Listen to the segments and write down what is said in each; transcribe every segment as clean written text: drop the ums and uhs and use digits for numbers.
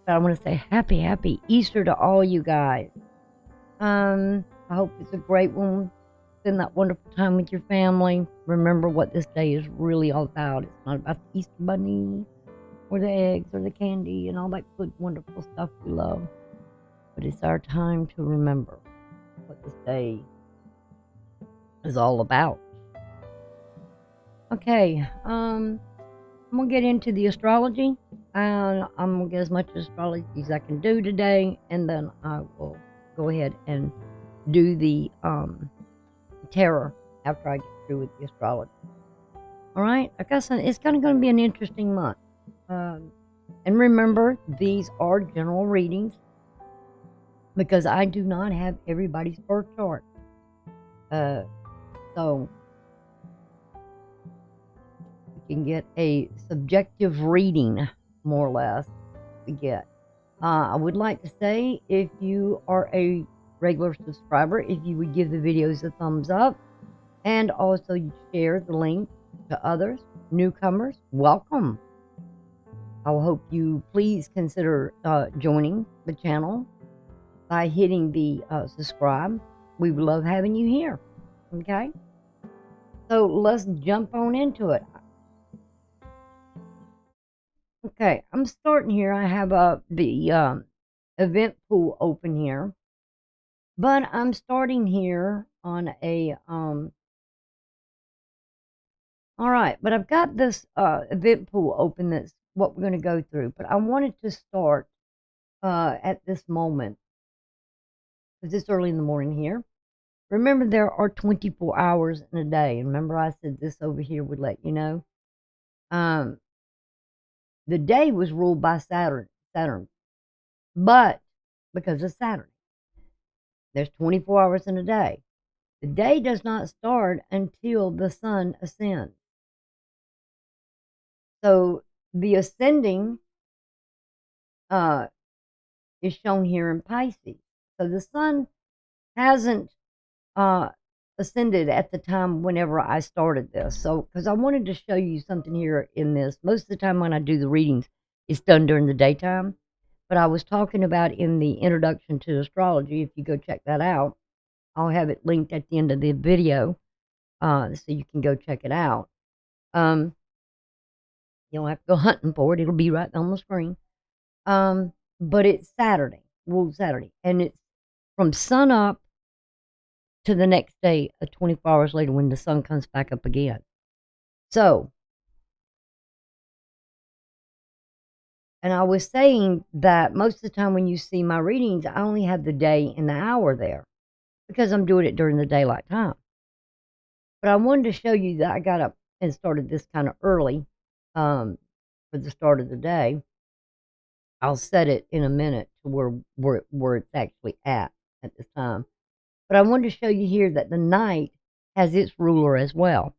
But I want to say happy Easter to all you guys. I hope it's a great one. Spend that wonderful time with your family. Remember what this day is really all about. It's not about the Easter bunny or the eggs or the candy and all that good, wonderful stuff we love. But it's our time to remember what this day is all about. Okay, I'm gonna get into the astrology, and I'm gonna get as much astrology as I can do today, and then I will go ahead and do the tarot after I get through with the astrology. All right, I guess it's kind of going to be an interesting month. And remember, these are general readings because I do not have everybody's birth chart. So you can get a subjective reading, more or less, to get. I would like to say, if you are a regular subscriber, if you would give the videos a thumbs up, and also share the link to others, newcomers, welcome. I hope you please consider joining the channel by hitting the subscribe. We would love having you here. Okay, so let's jump on into it. Okay, I'm starting here. I have the event pool open here, but I'm starting here on a all right, but I've got this event pool open. That's what we're going to go through, but I wanted to start at this moment because it's early in the morning here. Remember, there are 24 hours in a day. Remember, I said this over here would let you know. The day was ruled by Saturn, but because of Saturn, there's 24 hours in a day. The day does not start until the sun ascends. So the ascending is shown here in Pisces. So the sun hasn't ascended at the time whenever I started this. So, because I wanted to show you something here in this. Most of the time when I do the readings, it's done during the daytime. But I was talking about in the introduction to astrology, if you go check that out, I'll have it linked at the end of the video, so you can go check it out. You don't have to go hunting for it. It'll be right on the screen. But it's Saturday, ruled Saturday, and it's from sun up to the next day, 24 hours later, when the sun comes back up again. So, and I was saying that most of the time when you see my readings, I only have the day and the hour there because I'm doing it during the daylight time. But I wanted to show you that I got up and started this kind of early for the start of the day. I'll set it in a minute to where it's actually at this time. But I wanted to show you here that the night has its ruler as well.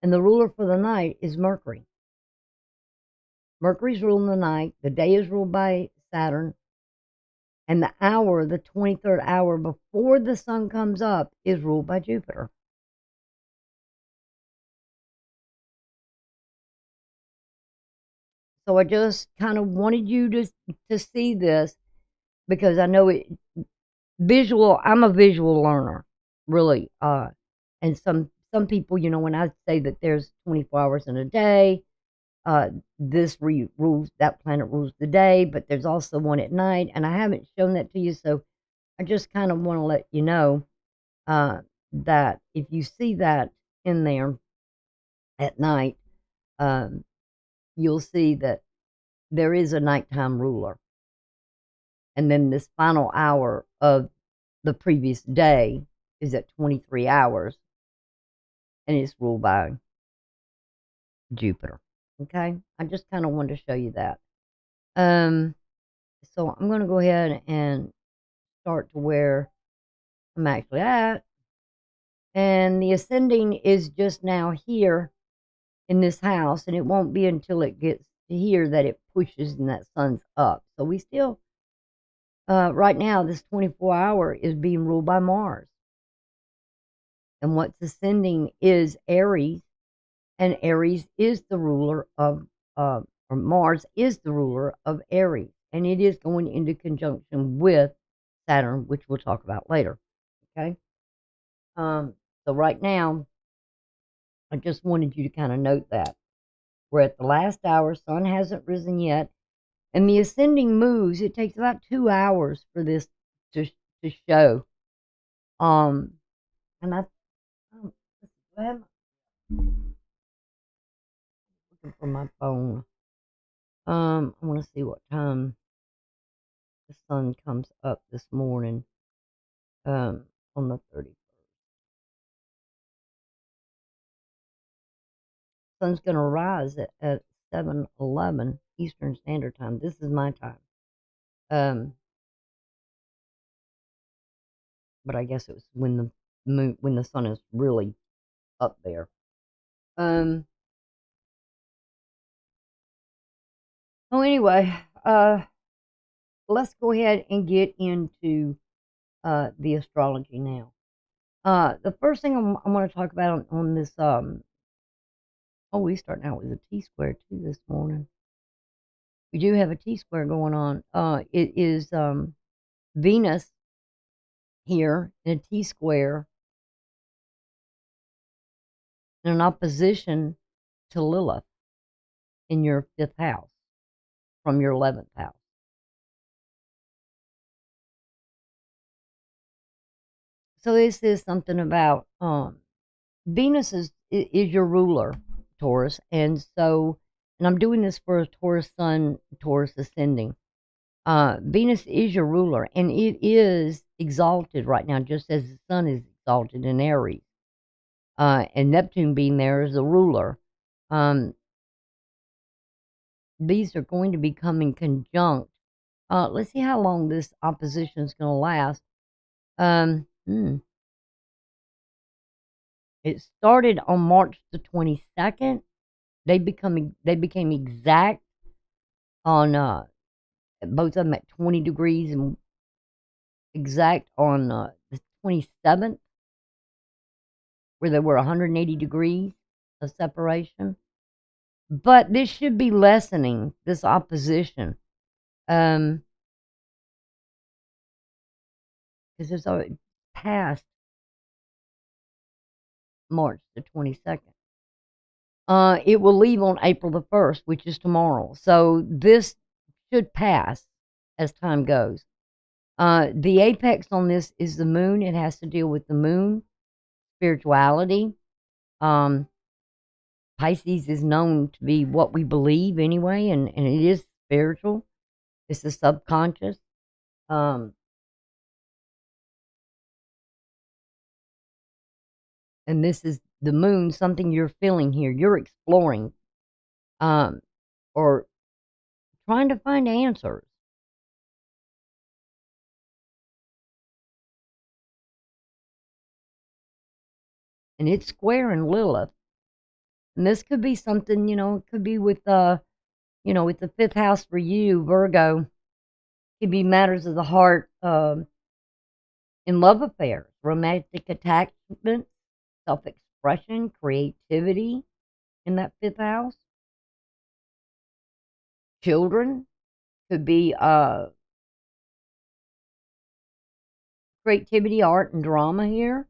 And the ruler for the night is Mercury. Mercury's ruling the night. The day is ruled by Saturn. And the hour, the 23rd hour before the sun comes up, is ruled by Jupiter. So I just kind of wanted you to see this because I know it visual. I'm a visual learner, really. And some people, you know, when I say that there's 24 hours in a day, this rules, that planet rules the day, but there's also one at night, and I haven't shown that to you, so I just kind of want to let you know that if you see that in there at night, you'll see that there is a nighttime ruler. And then this final hour of the previous day is at 23 hours, and it's ruled by Jupiter. Okay? I just kind of wanted to show you that. So I'm going to go ahead and start to where I'm actually at. And the ascending is just now here in this house, and it won't be until it gets to here that it pushes and that sun's up. So we still, right now, this 24 hour is being ruled by Mars. And what's ascending is Aries, and Aries is the ruler of, or Mars is the ruler of Aries. and it is going into conjunction with Saturn, which we'll talk about later. Okay. So right now, I just wanted you to kind of note that we're at the last hour. Sun hasn't risen yet, and the ascending moves. It takes about 2 hours for this to show. And I am looking for my phone. I want to see what time the sun comes up this morning. On the 31st. Sun's going to rise at 7:11 Eastern Standard Time. This is my time. But I guess it was when the sun is really up there. So anyway, let's go ahead and get into the astrology now. The first thing I'm going to talk about on this, we starting out with a T-square too this morning. We do have a T-square going on. It is Venus here in a T-square in an opposition to Lilith in your 5th house from your 11th house. So this is something about Venus is your ruler, Taurus, and I'm doing this for a Taurus sun, Taurus ascending. Venus is your ruler, and it is exalted right now, just as the sun is exalted in Aries. And Neptune being there as the ruler. These are going to be coming conjunct. Let's see how long this opposition is going to last. It started on March the 22nd. They became exact on both of them at 20 degrees and exact on the 27th, where there were 180 degrees of separation. But this should be lessening this opposition. Because it's already past March the 22nd. It will leave on April the 1st, which is tomorrow. So this should pass as time goes. The apex on this is the moon. It has to deal with the moon, spirituality. Pisces is known to be what we believe anyway, and it is spiritual. It's the subconscious. And this is the moon, something you're feeling here. You're exploring, or trying to find answers. And it's square in Lilith. And this could be something, it could be with, with the 5th house for you, Virgo. It could be matters of the heart, in love affairs, romantic attachment, self-expression, creativity in that 5th house. Children could be creativity, art, and drama here.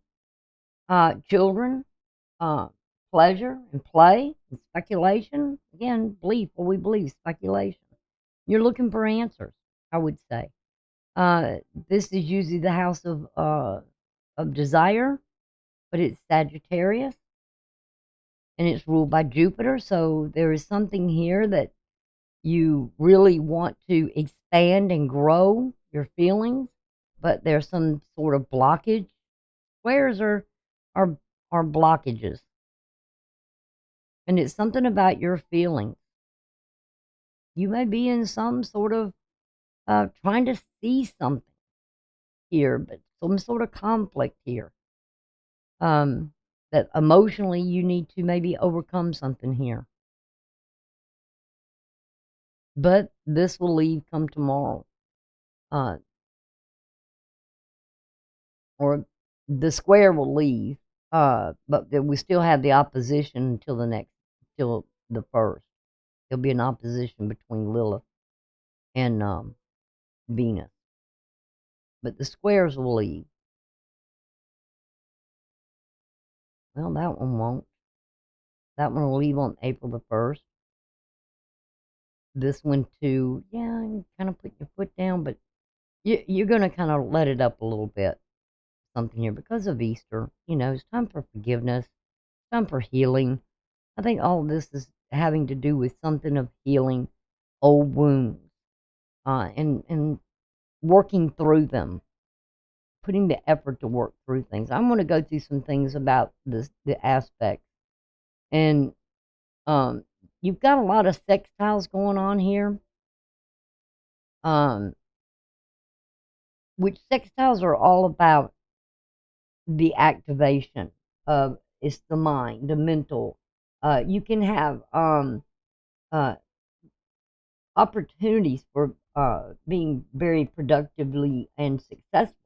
Children, pleasure and play and speculation. Again, belief, what we believe, speculation. You're looking for answers, I would say. This is usually the house of desire, but it's Sagittarius, and it's ruled by Jupiter. So there is something here that you really want to expand and grow your feelings, but there's some sort of blockage. Squares are blockages, and it's something about your feelings. You may be in some sort of trying to see something here, but some sort of conflict here. That emotionally you need to maybe overcome something here. But this will leave come tomorrow. Or the square will leave, but we still have the opposition until the 1st. There'll be an opposition between Lilith and Venus. But the squares will leave. Well, that one won't. That one will leave on April the 1st. This one too. Yeah, you kind of put your foot down, but you're going to kind of let it up a little bit. Something here because of Easter. It's time for forgiveness. It's time for healing. I think all of this is having to do with something of healing old wounds, and working through them, putting the effort to work through things. I'm going to go through some things about the aspect, and you've got a lot of sextiles going on here, which sextiles are all about the activation of it's the mind, the mental. You can have uh, opportunities for being very productively and successful.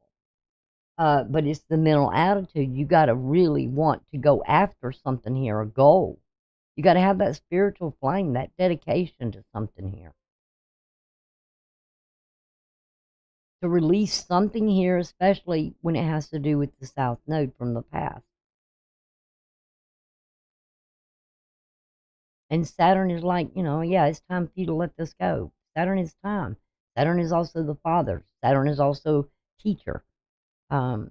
But it's the mental attitude. You got to really want to go after something here, a goal. You got to have that spiritual flame, that dedication to something here. To release something here, especially when it has to do with the South Node from the past. And Saturn is like, yeah, it's time for you to let this go. Saturn is time. Saturn is also the father. Saturn is also teacher. And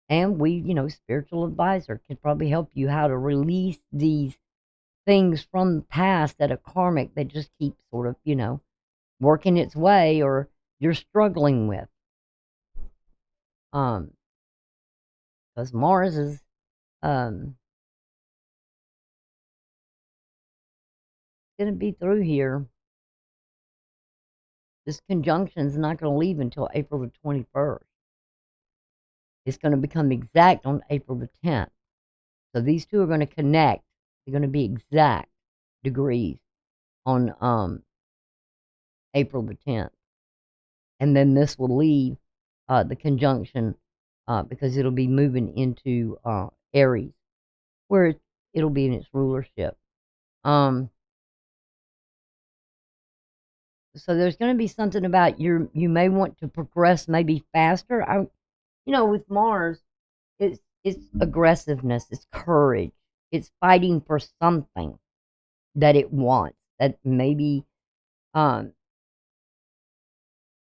we, spiritual advisor can probably help you how to release these things from the past that are karmic that just keep sort of, working its way or you're struggling with. Because Mars is, going to be through here. This conjunction is not going to leave until April the 21st. It's going to become exact on April the 10th. So these two are going to connect. They're going to be exact degrees on April the 10th. And then this will leave the conjunction because it'll be moving into Aries, where it'll be in its rulership. So there's going to be something about you may want to progress maybe faster. With Mars, it's aggressiveness, it's courage, it's fighting for something that it wants, that maybe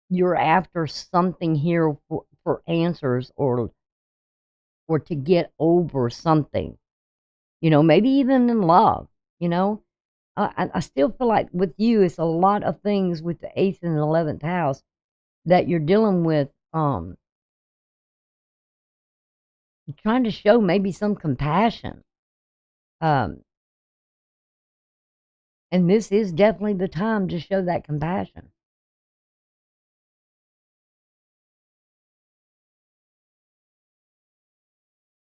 you're after something here for answers or to get over something, maybe even in love, I still feel like with you, it's a lot of things with the 8th and 11th house that you're dealing with, trying to show maybe some compassion. And this is definitely the time to show that compassion.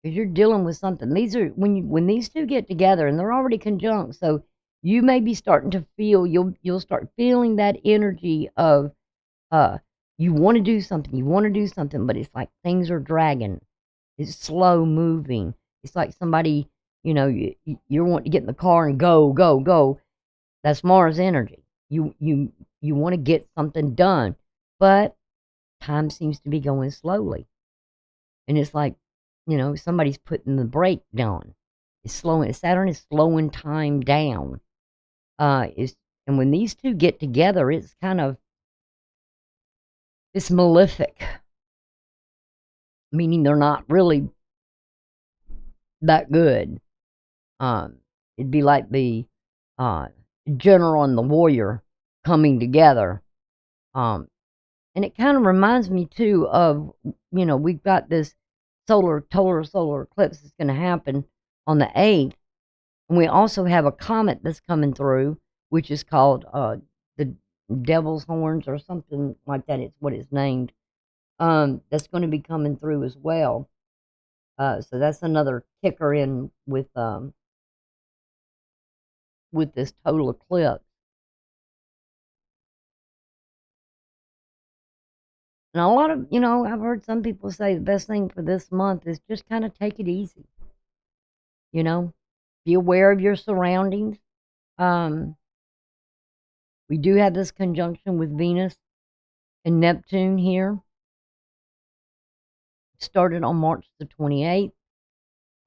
Because you're dealing with something. These are when these two get together, and they're already conjunct, so you may be starting to feel you'll start feeling that energy of you want to do something, but it's like things are dragging. It's slow moving. It's like somebody, you're wanting to get in the car and go, go, go. That's Mars energy. You want to get something done, but time seems to be going slowly, and it's like, somebody's putting the brake down. It's slowing. Saturn is slowing time down. And when these two get together, it's kind of, it's malefic, meaning they're not really that good. It'd be like the general and the warrior coming together. And it kind of reminds me too of, we've got this total solar eclipse that's going to happen on the 8th. And we also have a comet that's coming through, which is called the Devil's Horns or something like that. It's what it's named. That's going to be coming through as well. So that's another kicker in with this total eclipse. And a lot of, I've heard some people say the best thing for this month is just kind of take it easy. Be aware of your surroundings. We do have this conjunction with Venus And Neptune here started on March the 28th.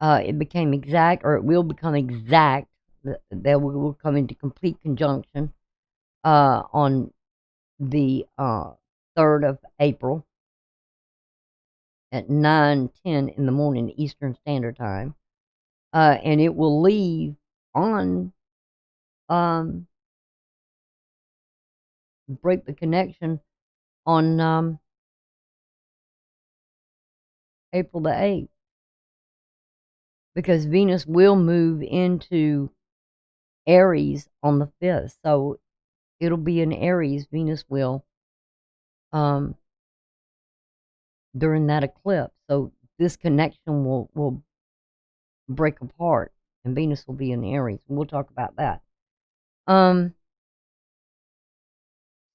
It became exact, or it will become exact. That will come into complete conjunction on the 3rd of April at 9:10 in the morning Eastern Standard Time. And it will leave on break the connection on April the 8th, because Venus will move into Aries on the 5th. So it'll be in Aries, Venus will, during that eclipse. So this connection will break apart, and Venus will be in Aries. And we'll talk about that. So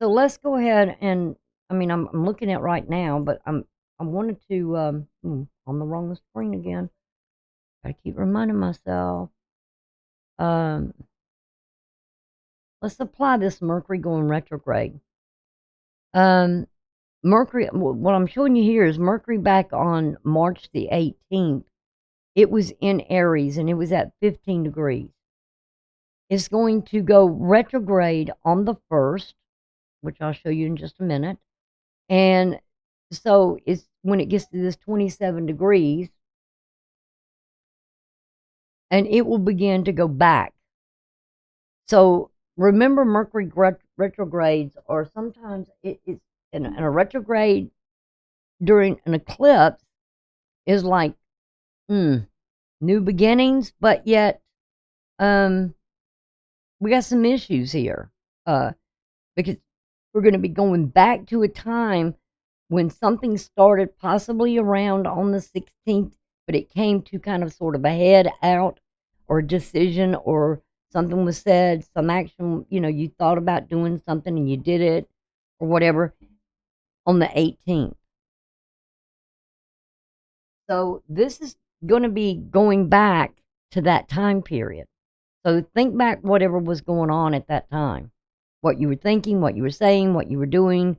let's go ahead and, I mean, I'm looking at right now, but I wanted to, on the wrong screen again. Gotta keep reminding myself. Let's apply this Mercury going retrograde. Mercury, what I'm showing you here is Mercury back on March the 18th. It was in Aries, and it was at 15 degrees. It's going to go retrograde on the 1st, which I'll show you in just a minute. And so it's when it gets to this 27 degrees, and it will begin to go back. So remember, Mercury retrogrades, or sometimes it's in a retrograde during an eclipse is like new beginnings, but yet we got some issues here because we're going to be going back to a time when something started possibly around on the 16th, but it came to kind of sort of a head out or a decision, or something was said, some action, you thought about doing something and you did it or whatever on the 18th. So this is going to be going back to that time period. So think back whatever was going on at that time, what you were thinking, what you were saying, what you were doing,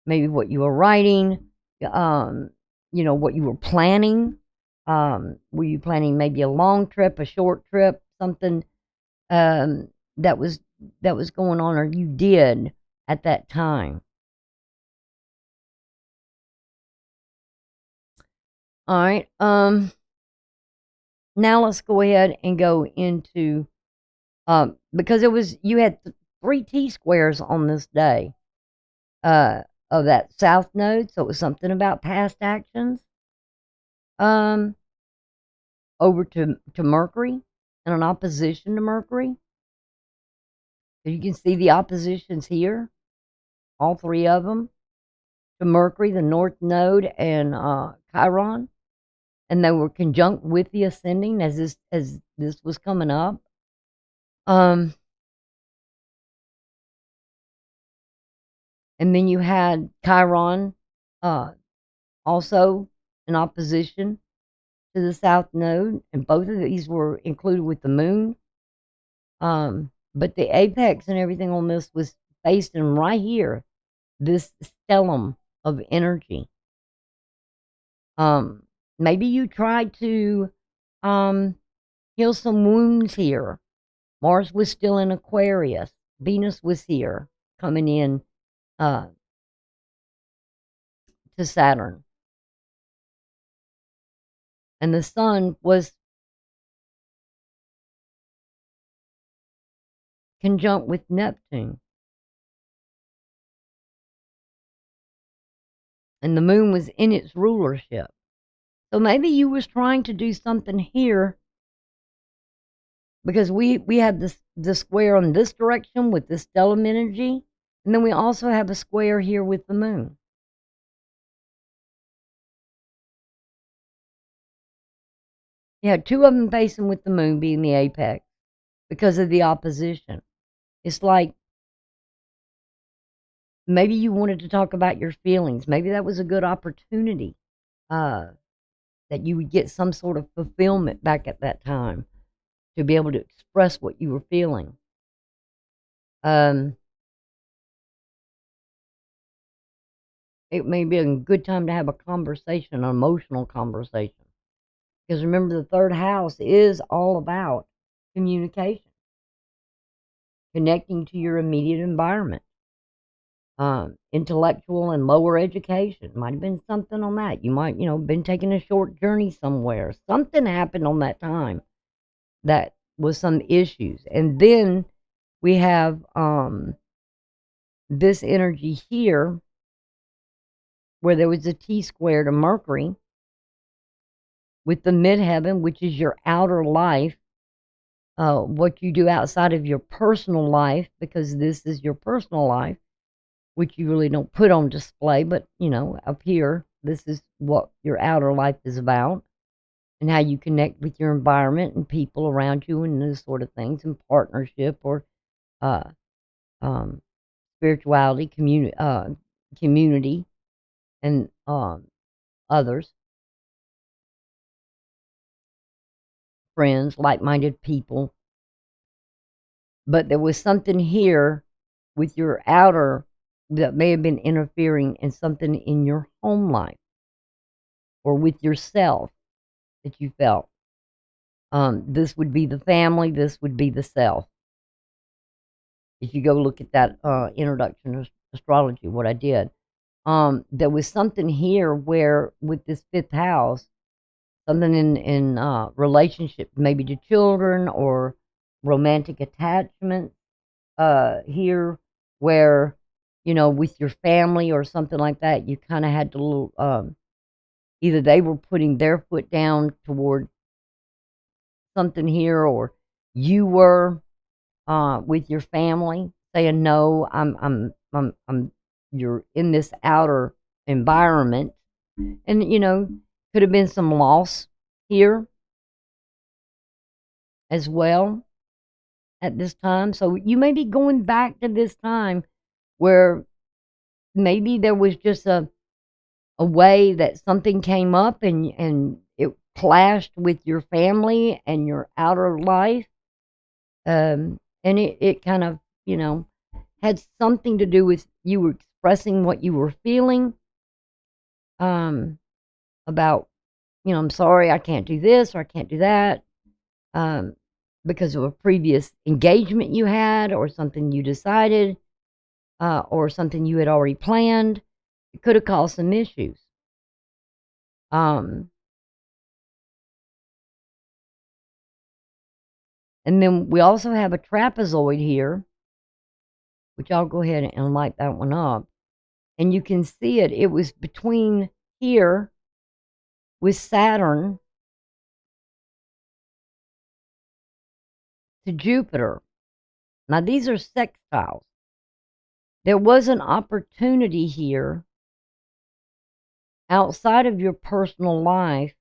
maybe what you were writing, what you were planning. Were you planning maybe a long trip, a short trip, something that was going on, or you did at that time? All right. Now let's go ahead and go into because you had 3 T-squares on this day of that south node, so it was something about past actions. Over to Mercury, and an opposition to Mercury. You can see the oppositions here, all 3 of them, to Mercury, the north node, and Chiron, and they were conjunct with the ascending as this was coming up. And then you had Chiron also in opposition to the south node, and both of these were included with the moon. But the apex and everything on this was based in right here, this stellium of energy. Maybe you tried to heal some wounds here. Mars was still in Aquarius. Venus was here, coming in to Saturn. And the sun was conjunct with Neptune. And the moon was in its rulership. So maybe you was trying to do something here, because we have the square on this direction with the stellium energy, and then we also have a square here with the moon. You had 2 of them facing with the moon being the apex because of the opposition. It's like maybe you wanted to talk about your feelings. Maybe that was a good opportunity that you would get some sort of fulfillment back at that time to be able to express what you were feeling. it may be a good time to have a conversation, an emotional conversation. Because remember, the third house is all about communication, connecting to your immediate environment, intellectual and lower education. Might have been something on that. You might, been taking a short journey somewhere. Something happened on that time that was some issues. And then we have this energy here where there was a T-square to Mercury with the midheaven, which is your outer life, what you do outside of your personal life, because this is your personal life, which you really don't put on display, but, up here, this is what your outer life is about, and how you connect with your environment and people around you and those sort of things, and partnership or uh, spirituality, community, and others, friends, like-minded people. But there was something here with your outer that may have been interfering in something in your home life or with yourself that you felt. This would be the family, this would be the self. If you go look at that introduction to astrology, what I did, there was something here where with this fifth house, something in relationship, maybe to children or romantic attachment here where, with your family or something like that, you kind of had to either they were putting their foot down toward something here, or you were with your family saying, no, I'm you're in this outer environment. And, could have been some loss here as well at this time. So you may be going back to this time where maybe there was just a way that something came up and it clashed with your family and your outer life. And it kind of, had something to do with you were expressing what you were feeling about, I'm sorry, I can't do this or I can't do that because of a previous engagement you had or something you decided or something you had already planned. It could have caused some issues. And then we also have a trapezoid here, which I'll go ahead and light that one up. And you can see it. It was between here with Saturn to Jupiter. Now, these are sextiles. There was an opportunity here outside of your personal life.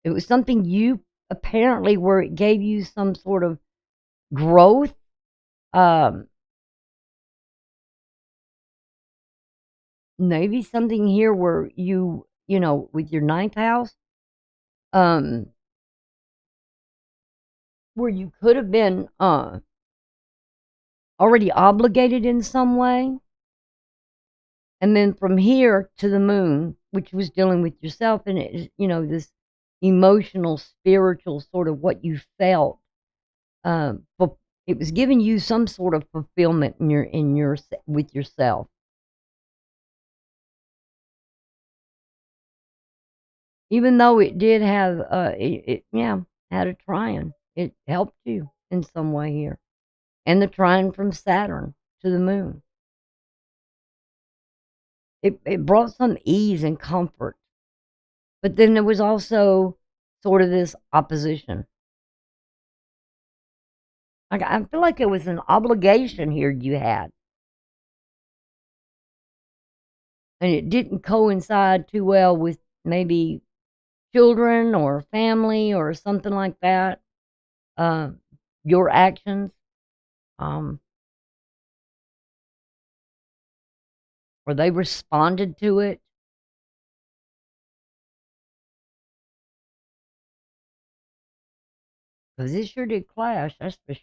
It was something you apparently where it gave you some sort of growth. Maybe something here where you, with your ninth house, where you could have been already obligated in some way. And then from here to the moon, which was dealing with yourself, and it is, this emotional, spiritual sort of what you felt. But it was giving you some sort of fulfillment with yourself. Even though it did have, had a trine. It helped you in some way here. And the trine from Saturn to the moon. It brought some ease and comfort. But then there was also sort of this opposition. I feel like it was an obligation here you had. And it didn't coincide too well with maybe children or family or something like that. Your actions. Or they responded to it. Because it sure did clash, that's for sure.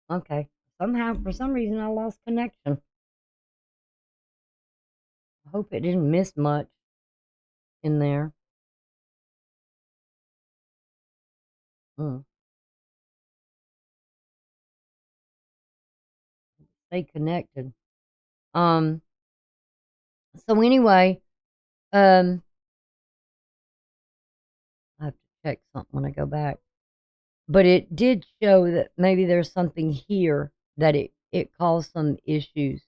Okay. Somehow, for some reason, I lost connection. I hope it didn't miss much in there. Mm. Stay connected. Um. So anyway, um, I have to check something when I go back. But it did show that maybe there's something here that it caused some issues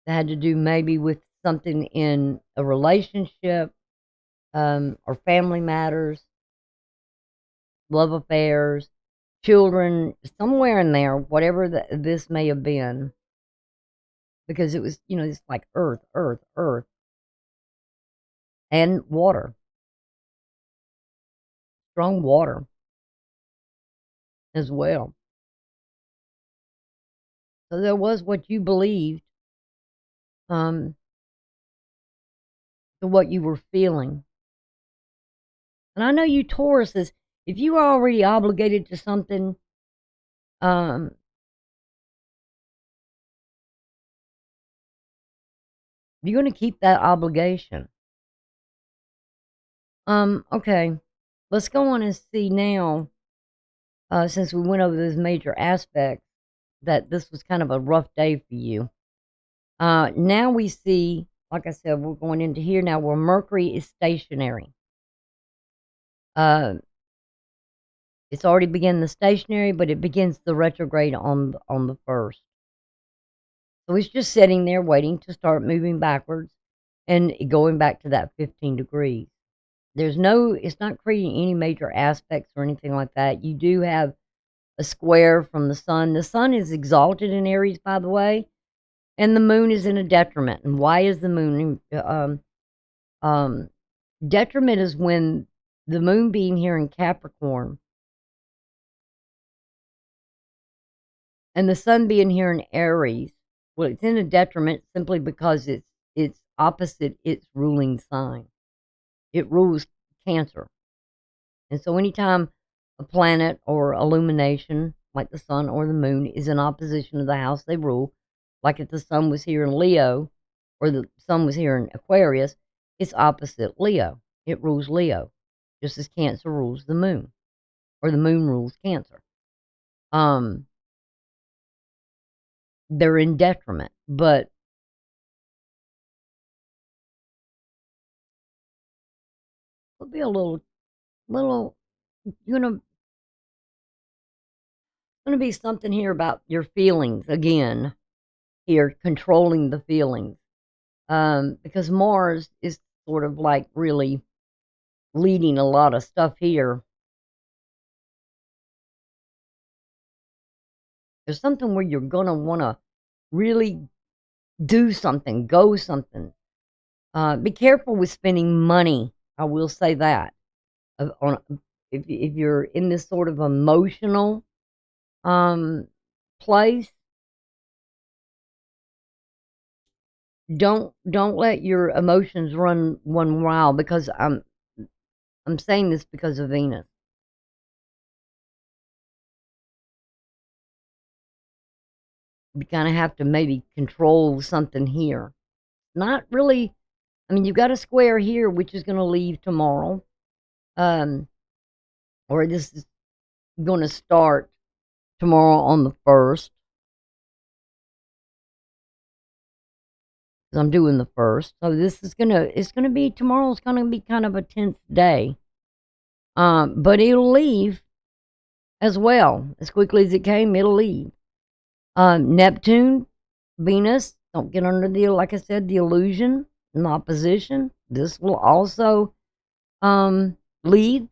that had to do maybe with something in a relationship, or family matters, love affairs, children, somewhere in there, whatever this may have been, because it was, it's like earth, earth, earth, and water, strong water as well. So there was what you believed, um, to what you were feeling. And I know you Tauruses, if you are already obligated to something, um, you're going to keep that obligation. Okay. Let's go on and see now, since we went over those major aspects, that this was kind of a rough day for you. Now we see, like I said, we're going into here now where Mercury is stationary. It's already begun the stationary, but it begins the retrograde on the 1st. So it's just sitting there waiting to start moving backwards and going back to that 15 degrees. It's not creating any major aspects or anything like that. You do have a square from the sun. The sun is exalted in Aries, by the way, and the moon is in a detriment. And why is the moon detriment? Is when the moon being here in Capricorn and the sun being here in Aries. Well, it's in a detriment simply because it's opposite its ruling sign. It rules Cancer. And so anytime a planet or illumination, like the sun or the moon, is in opposition to the house they rule, like if the sun was here in Leo or the sun was here in Aquarius, it's opposite Leo. It rules Leo, just as Cancer rules the moon, or the moon rules Cancer. They're in detriment, but it'll be a little, you're gonna be something here about your feelings again. Here, controlling the feelings, because Mars is sort of like really leading a lot of stuff here. There's something where you're gonna want to really do something, go something. Be careful with spending money. I will say that. On if you're in this sort of emotional place, don't let your emotions run one wild, because I'm saying this because of Venus. You kind of have to maybe control something here. Not really. I mean, you've got a square here, which is going to leave tomorrow, or this is going to start tomorrow on the 1st. Because I'm doing the 1st, so it's gonna be tomorrow's going to be kind of a tense day. But it'll leave as well as quickly as it came. It'll leave. Neptune, Venus, don't get under like I said, the illusion and opposition. This will also leave.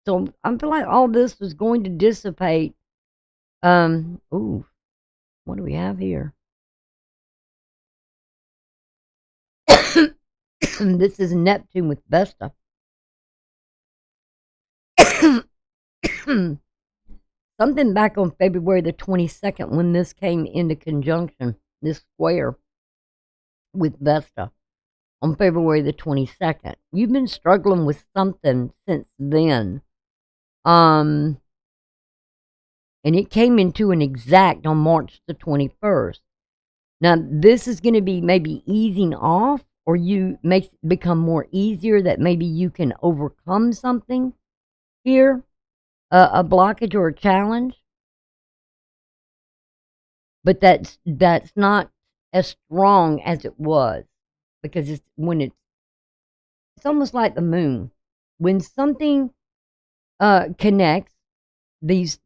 So I feel like all this is going to dissipate. Ooh, what do we have here? This is Neptune with Vesta. Something back on February the 22nd when this came into conjunction, this square with Vesta on February the 22nd. You've been struggling with something since then. And it came into an exact on March the 21st. Now, this is going to be maybe easing off, or you makes it become more easier that maybe you can overcome something here, a blockage or a challenge. But that's not as strong as it was, because it's almost like the moon. When something connects, these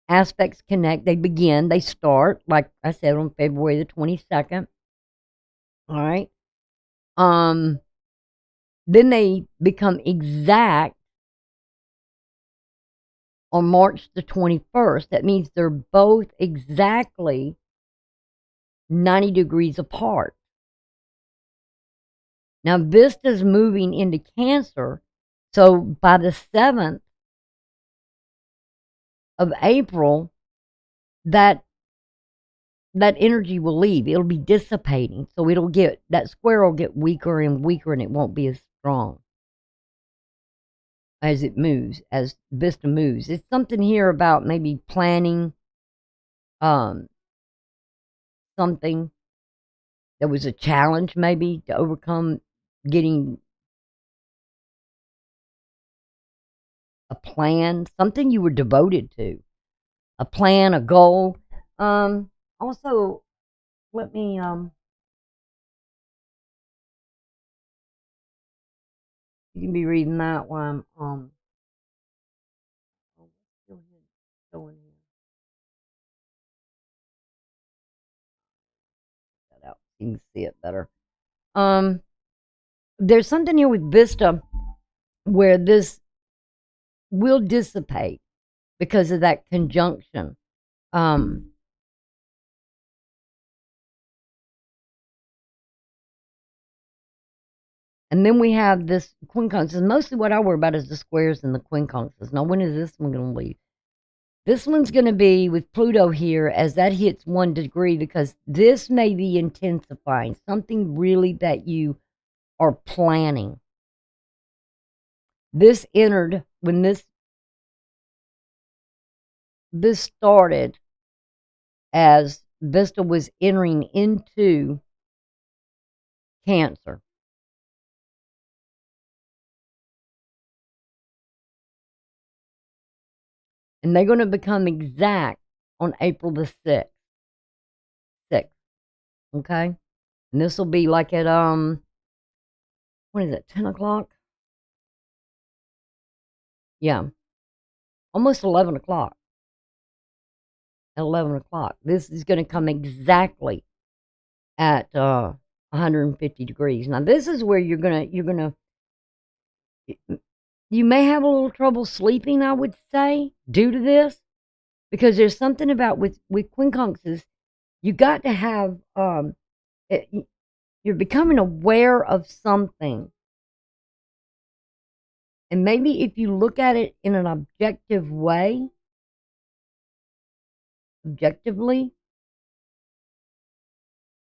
aspects connect, they start, like I said, on February the 22nd. All right. Then they become exact on March the 21st. That means they're both exactly 90 degrees apart. Now, Vista's moving into Cancer, so by the 7th of April, that energy will leave. It'll be dissipating, so that square will get weaker and weaker, and it won't be as strong as it moves, as Vista moves. It's something here about maybe planning something that was a challenge, maybe to overcome, getting a plan, something you were devoted to, a plan, a goal. Also, let me you can be reading that one. Going here. That out. You can see it better. There's something here with Vista where this will dissipate because of that conjunction. And then we have this quincunx. Mostly what I worry about is the squares and the quincunxes. Now, when is this one going to leave? This one's going to be with Pluto here as that hits 1 degree, because this may be intensifying something really that you are planning. This entered when this started as Vista was entering into Cancer. And they're going to become exact on April the 6th. Okay? And this will be like at, what is it, 10 o'clock? Yeah. Almost 11 o'clock. At 11 o'clock. This is going to come exactly at 150 degrees. Now, this is where you may have a little trouble sleeping, I would say, due to this, because there's something about with quincunxes, you got to have, you're becoming aware of something. And maybe if you look at it in an objective way, objectively,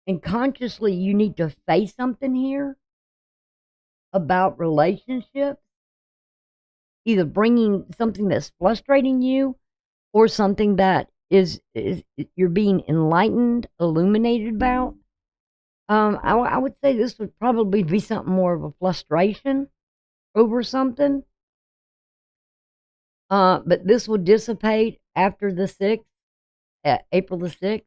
and consciously, you need to face something here about relationships, either bringing something that's frustrating you or something that is you're being enlightened, illuminated about. I would say this would probably be something more of a frustration over something. But this will dissipate after the 6th, April the 6th.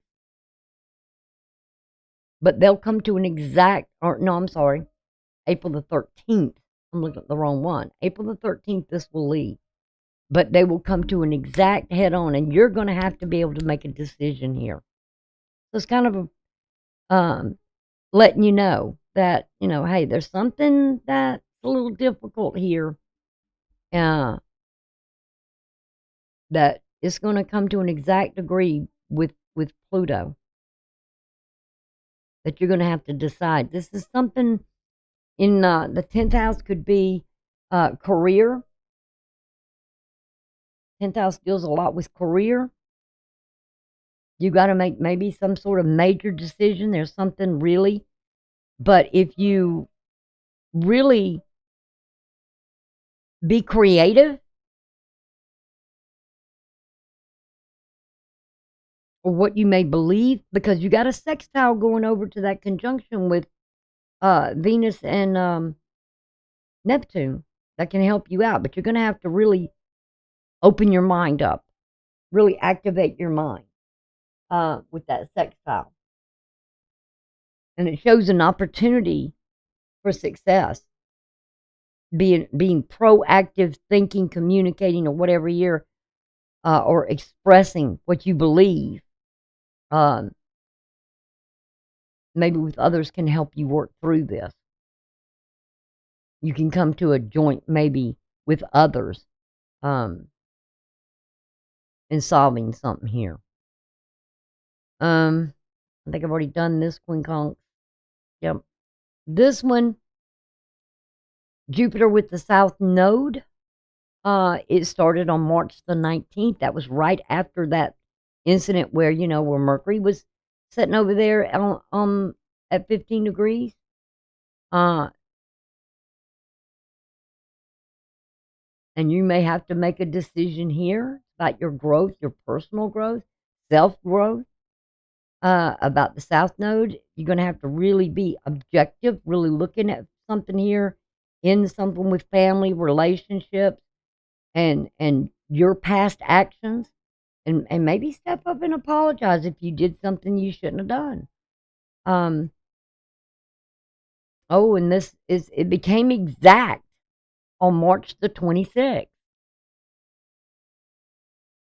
But they'll come to an exact, I'm sorry, April the 13th. I'm looking at the wrong one. April the 13th, this will leave. But they will come to an exact head on, and you're going to have to be able to make a decision here. So it's kind of letting you know that, hey, there's something that's a little difficult here. That it's going to come to an exact degree with Pluto. That you're going to have to decide. This is something in the 10th house, could be career. 10th house deals a lot with career. You got to make maybe some sort of major decision. There's something really. But if you really be creative, or what you may believe, because you got a sextile going over to that conjunction with Venus and Neptune that can help you out. But you're going to have to really open your mind up, really activate your mind with that sextile. And it shows an opportunity for success. Being proactive, thinking, communicating, or whatever you're, or expressing what you believe, maybe with others, can help you work through this. You can come to a joint maybe with others in solving something here. I think I've already done this quincunx. Yep. This one, Jupiter with the South Node. It started on March the 19th. That was right after that incident where, where Mercury was sitting over there at 15 degrees. And you may have to make a decision here about your growth, your personal growth, self-growth, about the South Node. You're going to have to really be objective, really looking at something here, in something with family, relationships, and your past actions, and maybe step up and apologize if you did something you shouldn't have done. Oh, and it became exact on March the 26th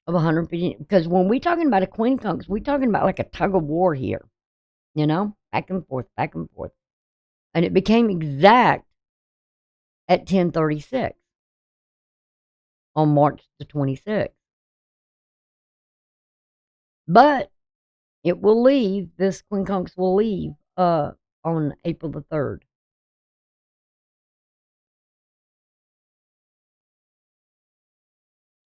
of 150, because when we're talking about a quincunx, we're talking about like a tug of war here, back and forth, back and forth. And it became exact at 10:36 on March the 26th. But it will leave, this quincunx will leave on April the 3rd.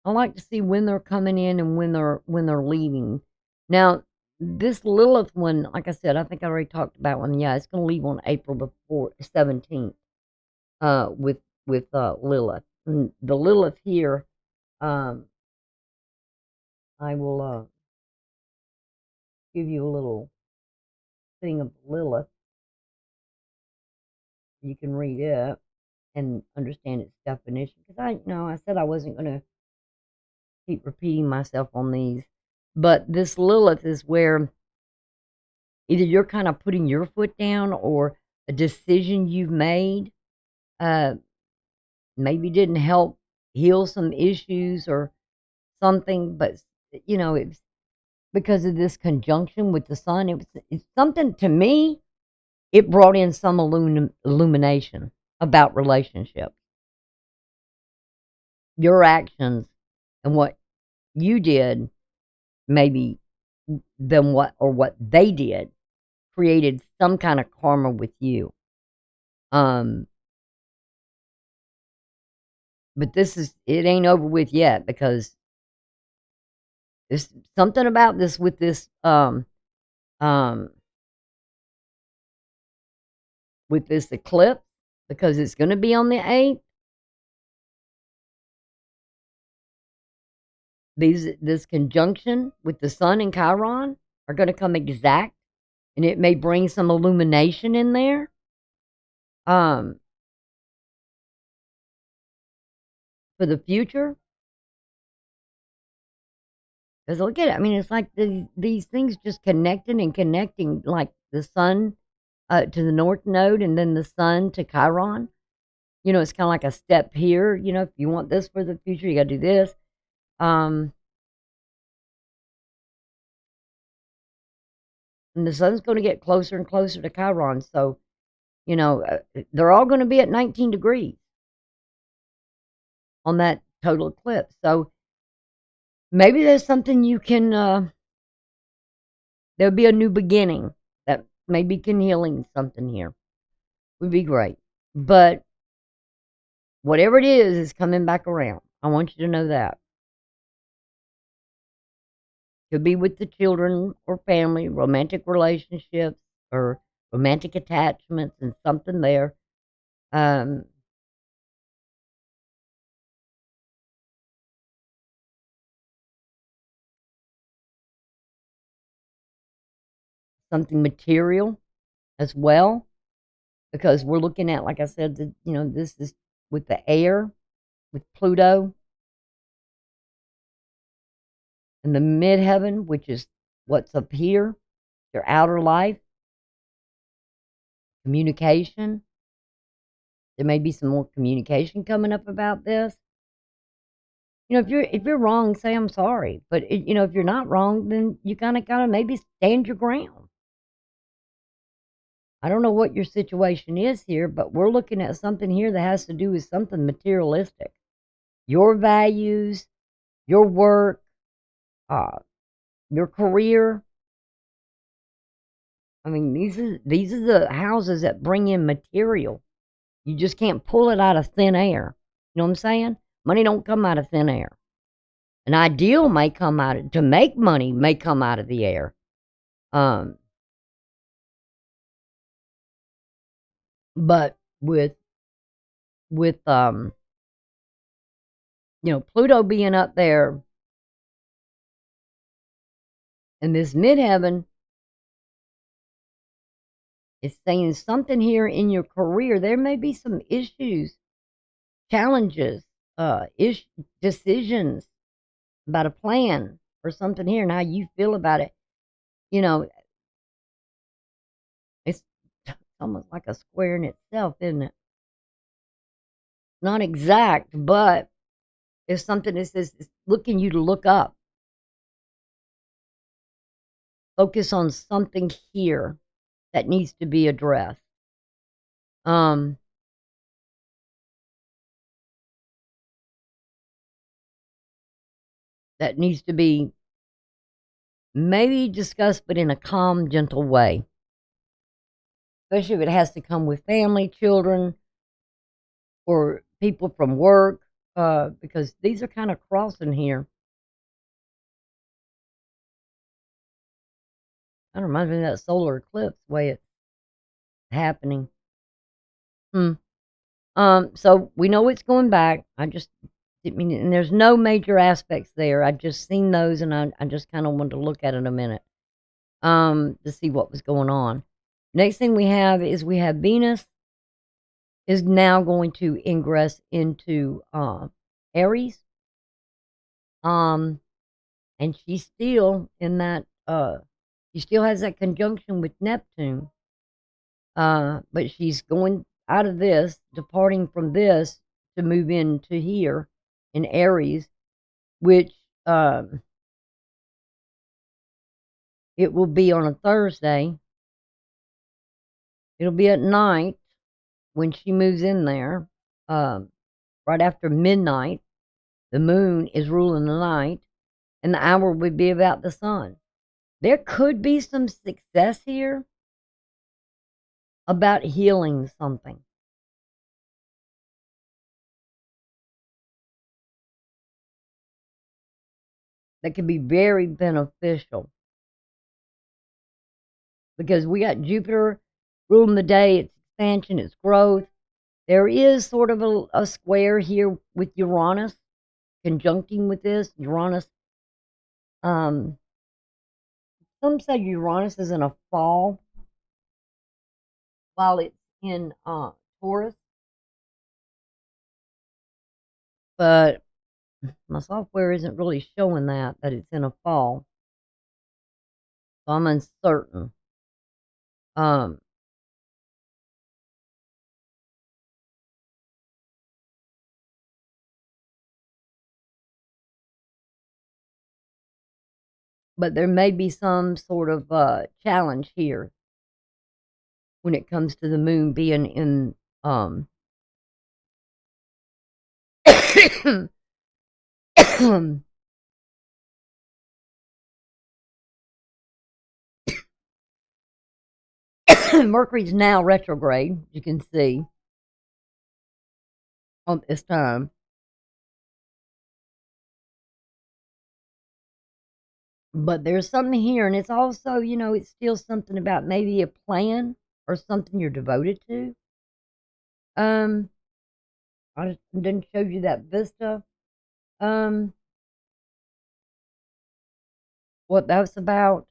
I like to see when they're coming in and when they're leaving. Now, this Lilith one, like I said, I think I already talked about one. Yeah, it's going to leave on April the 17th with Lilith. And the Lilith here, I will give you a little thing of Lilith. You can read it and understand its definition. Because I said I wasn't going to keep repeating myself on these. But this Lilith is where either you're kind of putting your foot down, or a decision you've made maybe didn't help heal some issues or something. But, it's because of this conjunction with the sun. It's something, to me, it brought in some illumination about relationships. Your actions and what you did, maybe what they did, created some kind of karma with you. But it ain't over with yet, because there's something about this with this with this eclipse, because it's going to be on the 8th. This conjunction with the sun and Chiron are going to come exact, and it may bring some illumination in there. For the future. Because look at it. I mean, it's like these things just connecting and connecting, like the sun to the North Node, and then the sun to Chiron. It's kind of like a step here. If you want this for the future, you got to do this. And the sun's going to get closer and closer to Chiron. So, they're all going to be at 19 degrees on that total eclipse. So maybe there's something you can, there'll be a new beginning that maybe can healing something here. Would be great. But whatever it is coming back around. I want you to know that. Could be with the children or family, romantic relationships, or romantic attachments, and something there. Um, something material as well, because we're looking at, like I said, this is with the air, with Pluto and the midheaven, which is what's up here, your outer life, communication. There may be some more communication coming up about this. If you're wrong, say I'm sorry. But if you're not wrong, then you gotta maybe stand your ground. I don't know what your situation is here, but we're looking at something here that has to do with something materialistic. Your values, your work, uh, your career. I mean, these are the houses that bring in material. You just can't pull it out of thin air. You know what I'm saying? Money don't come out of thin air. An ideal may come out of, to make money may come out of the air. Um, but with Pluto being up there and this midheaven is saying something here in your career. There may be some issues, challenges, decisions about a plan or something here and how you feel about it. It's almost like a square in itself, isn't it? Not exact, but it's something that says it's looking you to look up. Focus on something here that needs to be addressed. That needs to be maybe discussed, but in a calm, gentle way. Especially if it has to come with family, children, or people from work, because these are kind of crossing here. That reminds me of that solar eclipse way it's happening. So we know it's going back. And there's no major aspects there. I just seen those, and I just kind of wanted to look at it a minute, to see what was going on. Next thing we have is Venus is now going to ingress into Aries. And she's still in that. She still has that conjunction with Neptune. But she's going out of this, departing from this to move into here in Aries, which it will be on a Thursday. It'll be at night when she moves in there, right after midnight. The moon is ruling the night, and the hour would be about the sun. There could be some success here about healing something. That could be very beneficial. Because we got Jupiter ruling the day, its expansion, its growth. There is sort of a square here with Uranus, conjuncting with this. Uranus, some say Uranus is in a fall while it's in Taurus. But my software isn't really showing that it's in a fall. So I'm uncertain. But there may be some sort of challenge here when it comes to the moon being in Mercury's now retrograde, you can see, on this time. But there's something here, and it's also, it's still something about maybe a plan or something you're devoted to. I didn't show you that vista. What that's about.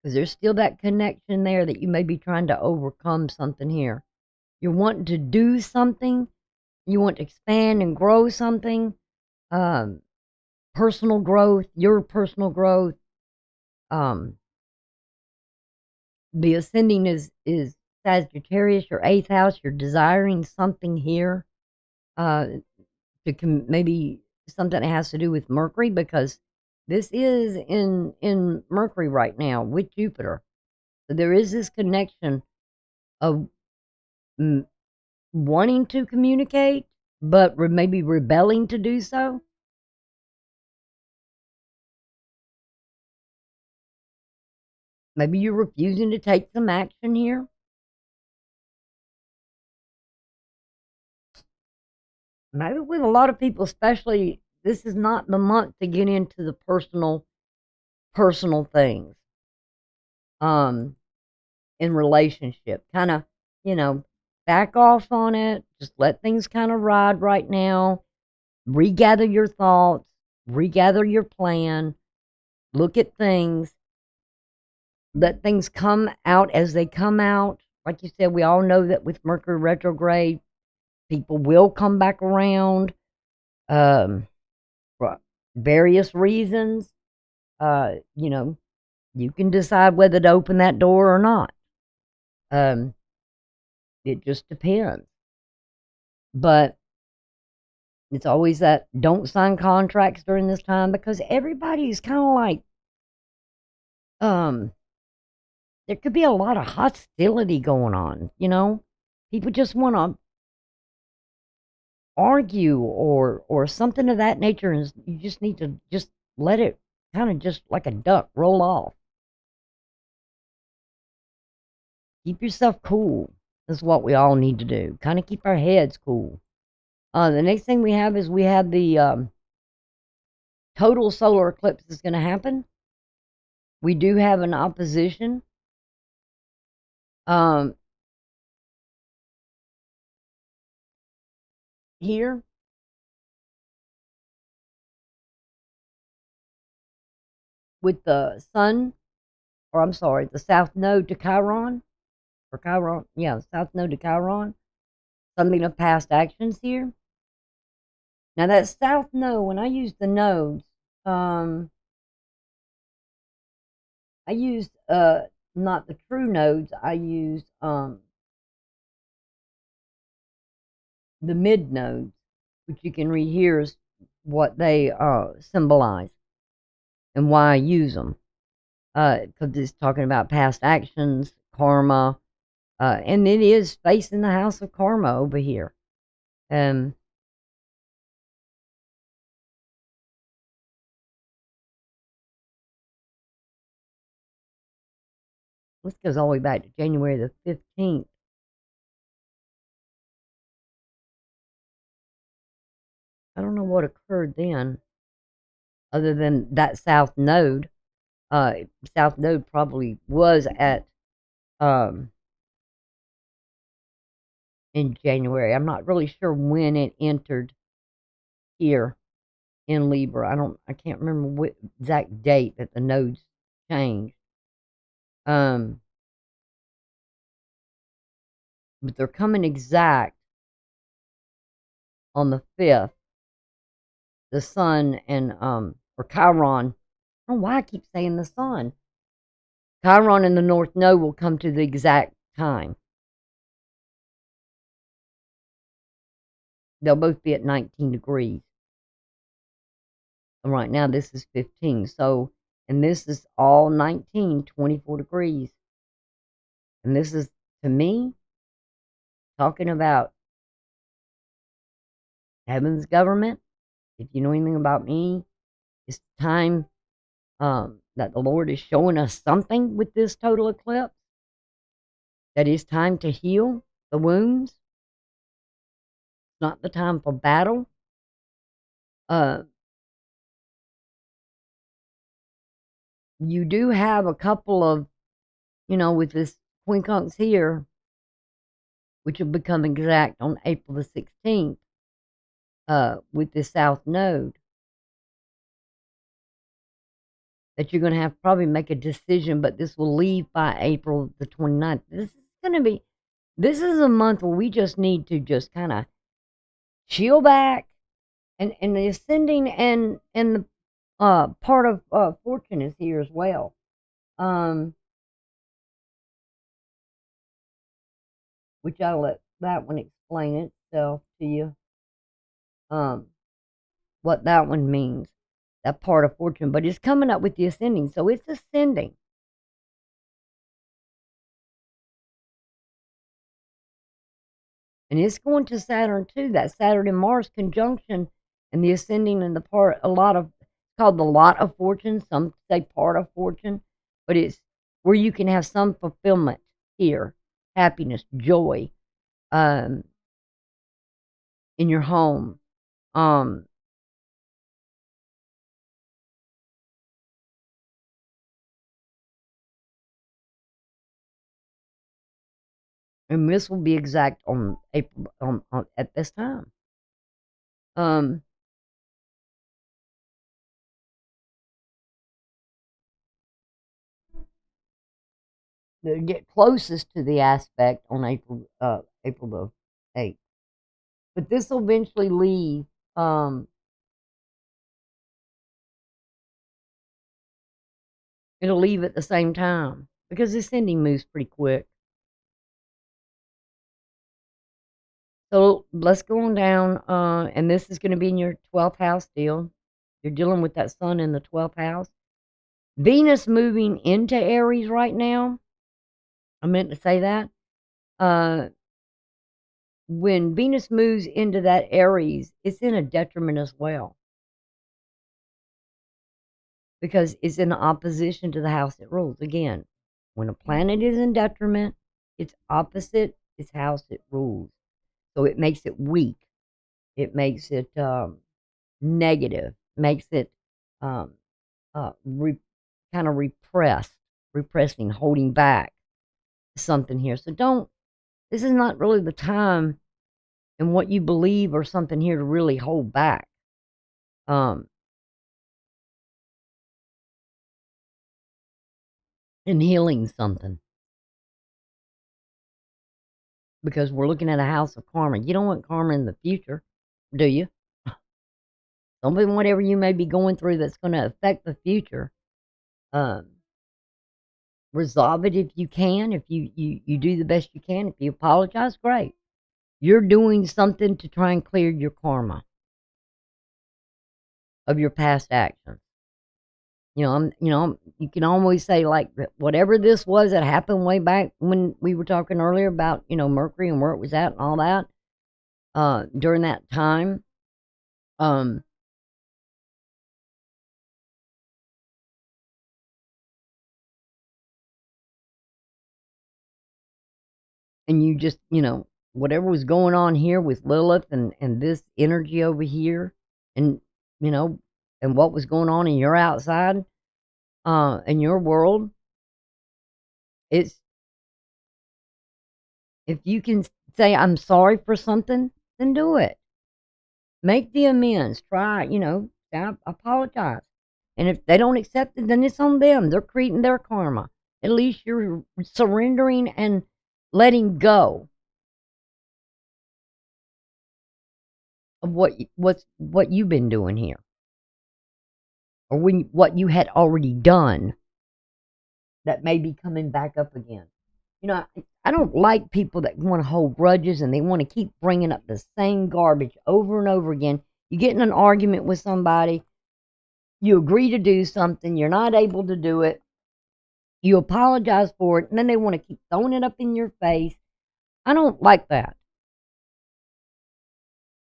Because there's still that connection there that you may be trying to overcome something here. You're wanting to do something. You want to expand and grow something. Personal growth, your personal growth. The ascending is Sagittarius, your 8th house. You're desiring something here. Maybe something that has to do with Mercury, because this is in Mercury right now with Jupiter. So there is this connection of wanting to communicate, but maybe rebelling to do so. Maybe you're refusing to take some action here. Maybe with a lot of people, especially, this is not the month to get into the personal things. In relationship, kind of, back off on it. Just let things kind of ride right now. Regather your thoughts, regather your plan, look at things, let things come out as they come out. Like you said, we all know that with Mercury retrograde, people will come back around for various reasons. You can decide whether to open that door or not. It just depends. But it's always that don't sign contracts during this time, because everybody's kind of like, there could be a lot of hostility going on, People just want to argue or something of that nature, and you just need to just let it kind of just like a duck roll off. Keep yourself cool. That's what we all need to do. Kind of keep our heads cool. The next thing we have is the total solar eclipse is going to happen. We do have an opposition. Here. With the sun, or I'm sorry, the south node to Chiron, or Chiron, yeah, south node to Chiron. Something of past actions here. Now that south node, when I use the nodes, I used not the true nodes. I used the mid nodes, which you can read here is what they symbolize and why I use them. Because it's talking about past actions, karma, and it is facing the house of karma over here. This goes all the way back to January the 15th. I don't know what occurred then, other than that south node. South node probably was at in January. I'm not really sure when it entered here in Libra. I can't remember what exact date that the nodes changed. But they're coming exact on the 5th. The sun and or Chiron. I don't know why I keep saying the sun. Chiron and the North Node will come to the exact time. They'll both be at 19 degrees. And right now this is 15. So, and this is all 19, 24 degrees. And this is, to me, talking about heaven's government. If you know anything about me, it's time that the Lord is showing us something with this total eclipse. That it's time to heal the wounds. It's not the time for battle. You do have a couple of, with this quincunx here, which will become exact on April the 16th, with this South Node, that you're going to have to probably make a decision, but this will leave by April the 29th. This is a month where we just need to just kind of chill back, and the ascending and the part of fortune is here as well. Which I'll let that one explain itself to you. What that one means, that part of fortune, but it's coming up with the ascending, so it's ascending. And it's going to Saturn too, that Saturn and Mars conjunction, and the ascending and the part, it's called the lot of fortune, some say part of fortune, but it's where you can have some fulfillment here, happiness, joy, in your home. And this will be exact on April, at this time. They get closest to the aspect on April the 8th. But this will eventually leave. It'll leave at the same time because the ascending moves pretty quick. So let's go on down, and this is going to be in your 12th house deal. You're dealing with that sun in the 12th house. Venus moving into Aries right now. I meant to say that. When Venus moves into that Aries, it's in a detriment as well, because it's in opposition to the house it rules. Again, when a planet is in detriment, it's opposite its house it rules. So it makes it weak. It makes it negative. Makes it kind of repressing, holding back something here. So this is not really the time in what you believe or something here to really hold back. In healing something. Because we're looking at a house of karma. You don't want karma in the future, do you? Something, whatever you may be going through that's going to affect the future, resolve it if you can. If you do the best you can. If you apologize, great. You're doing something to try and clear your karma of your past actions. You can always say, like, whatever this was that happened way back when we were talking earlier about, Mercury and where it was at and all that, during that time, and you just, whatever was going on here with Lilith and this energy over here, and, and what was going on in your outside, in your world, if you can say, I'm sorry for something, then do it. Make the amends. Try, apologize. And if they don't accept it, then it's on them. They're creating their karma. At least you're surrendering and letting go of what you've been doing here, or what you had already done that may be coming back up again. I don't like people that want to hold grudges and they want to keep bringing up the same garbage over and over again. You get in an argument with somebody, you agree to do something, you're not able to do it, you apologize for it, and then they want to keep throwing it up in your face. I don't like that.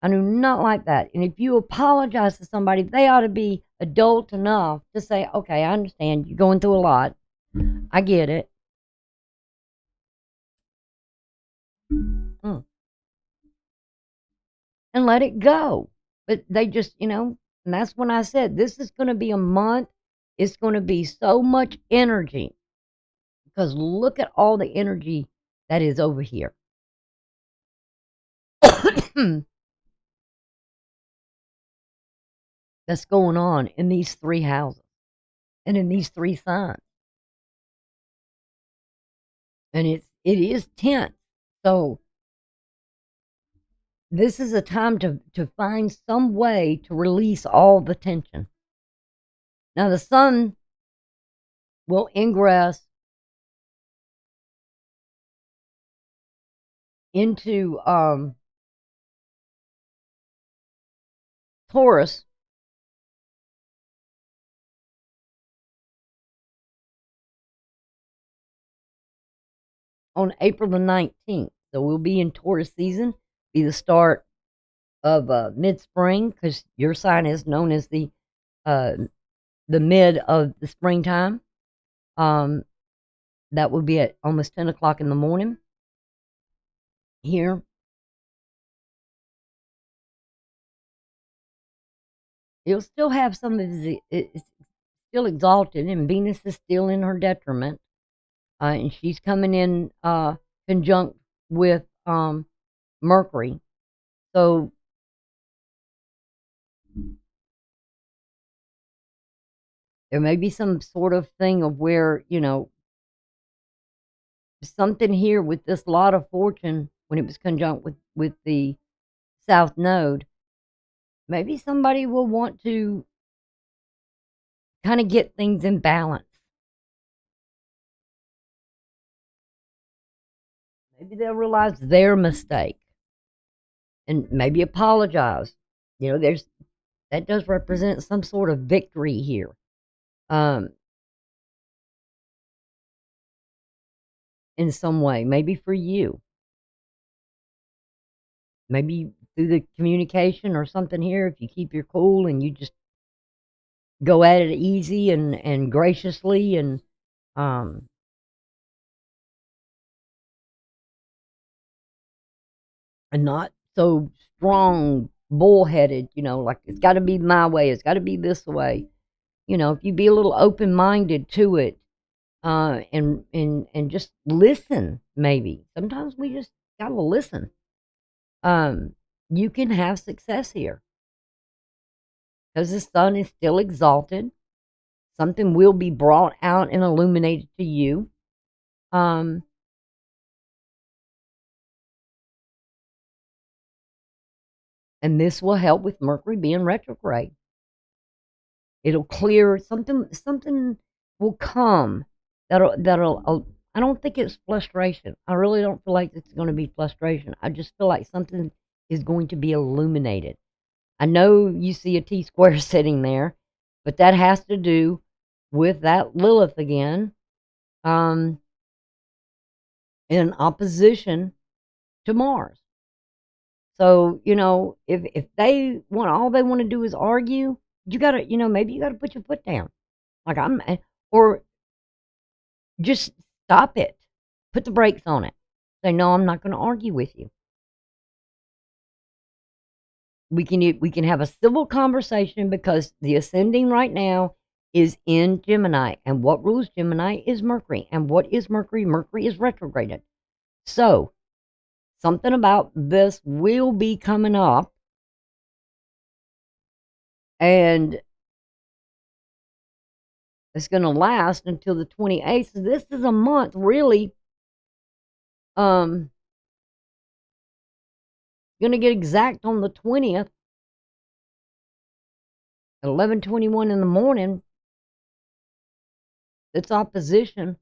I do not like that. And if you apologize to somebody, they ought to be adult enough to say, okay, I understand you're going through a lot. I get it. And let it go. But they just, and that's when I said, this is going to be a month. It's going to be so much energy because look at all the energy that is over here. That's going on in these 3 houses and in these 3 signs. And it is tense. So this is a time to find some way to release all the tension. Now the sun will ingress into Taurus on April the 19th. So we'll be in Taurus season, be the start of mid-spring, because your sign is known as the mid of the springtime. That would be at almost 10 o'clock in the morning here. You'll still have some of it's still exalted, and Venus is still in her detriment, and she's coming in conjunct with Mercury. So there may be some sort of thing of where, something here with this lot of fortune when it was conjunct with the South Node. Maybe somebody will want to kind of get things in balance. Maybe they'll realize their mistake and maybe apologize. That does represent some sort of victory here. In some way, maybe for you. Maybe through the communication or something here, if you keep your cool and you just go at it easy and graciously and not so strong, bullheaded, like it's got to be my way, it's got to be this way. If you be a little open-minded to it, and just listen, maybe. Sometimes we just got to listen. You can have success here. Because the sun is still exalted. Something will be brought out and illuminated to you. And this will help with Mercury being retrograde. It'll clear something will come that'll I don't think it's frustration. I really don't feel like it's going to be frustration. I just feel like something is going to be illuminated. I know you see a T-square sitting there, but that has to do with that Lilith again, in opposition to Mars. So, if they all they want to do is argue, you gotta, maybe you gotta put your foot down. Or just stop it. Put the brakes on it. Say, no, I'm not going to argue with you. We can have a civil conversation because the ascending right now is in Gemini. And what rules Gemini is Mercury. And what is Mercury? Mercury is retrograded. So, something about this will be coming up. And it's going to last until the 28th. So this is a month, really. Going to get exact on the 20th at 11:21 in the morning. It's opposition,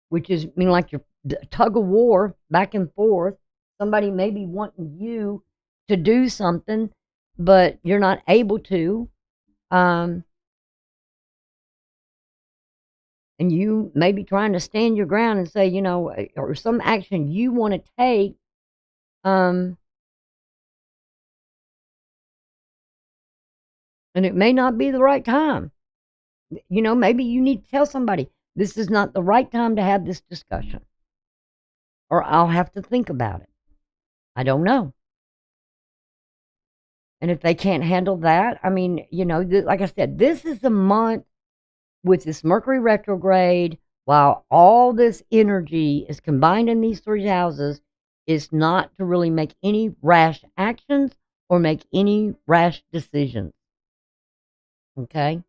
which is like your tug of war back and forth. Somebody may be wanting you to do something, but you're not able to. And you may be trying to stand your ground and say, or some action you want to take, and it may not be the right time. Maybe you need to tell somebody, this is not the right time to have this discussion. Or I'll have to think about it. I don't know. And if they can't handle that, like I said, this is a month with this Mercury retrograde, while all this energy is combined in these three houses, is not to really make any rash actions or make any rash decisions. Okay?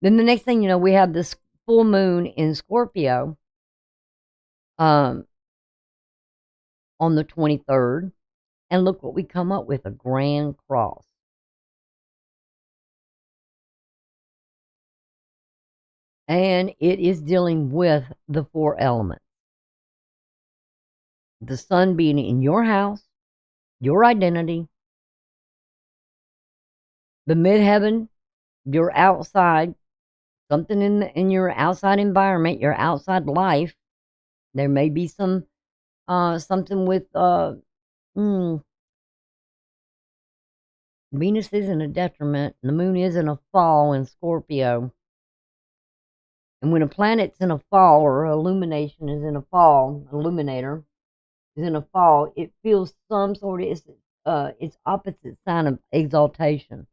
Then the next thing you know, we have this full moon in Scorpio on the 23rd. And look what we come up with, a grand cross. And it is dealing with the four elements. The sun being in your house, your identity, the midheaven, your outside, something in your outside environment, your outside life. There may be some something with Venus is in a detriment, and the moon is in a fall in Scorpio. And when a planet's in a fall, or illumination is in a fall, illuminator is in a fall, it feels some sort of its opposite sign of exaltation.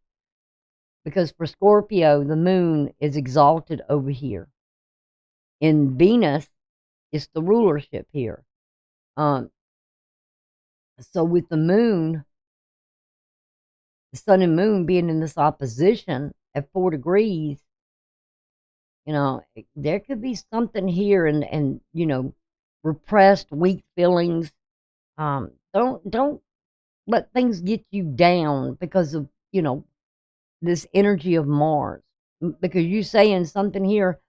Because for Scorpio, the moon is exalted over here. In Venus, it's the rulership here. So with the moon, the sun and moon being in this opposition at 4 degrees, you know, there could be something here, and you know, repressed, weak feelings. Don't let things get you down because of, you know, this energy of Mars. Because you saying something here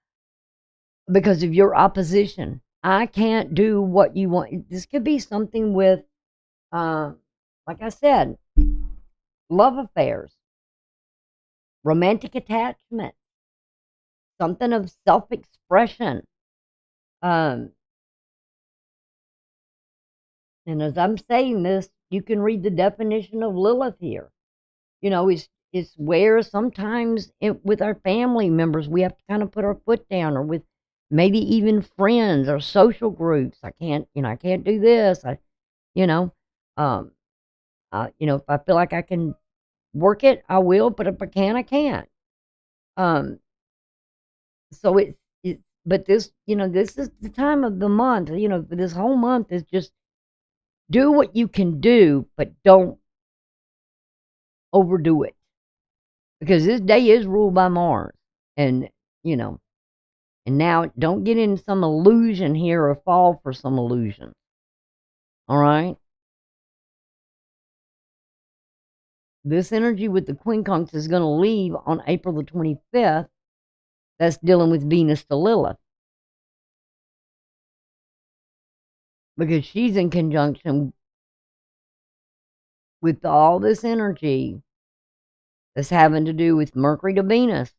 because of your opposition. I can't do what you want. This could be something with, like I said, love affairs, romantic attachment, something of self-expression. And as I'm saying this, you can read the definition of Lilith here. You know, it's where sometimes with our family members, we have to kind of put our foot down, or with maybe even friends or social groups. I can't do this. You know, if I feel like I can work it, I will, but if I can't, I can't. So but this, this is the time of the month, this whole month is just do what you can do, but don't overdo it. Because this day is ruled by Mars. And, and now don't get in some illusion here or fall for some illusion. All right? This energy with the quincunx is going to leave on April the 25th. That's dealing with Venus to Lilith. Because she's in conjunction with all this energy that's having to do with Mercury to Venus.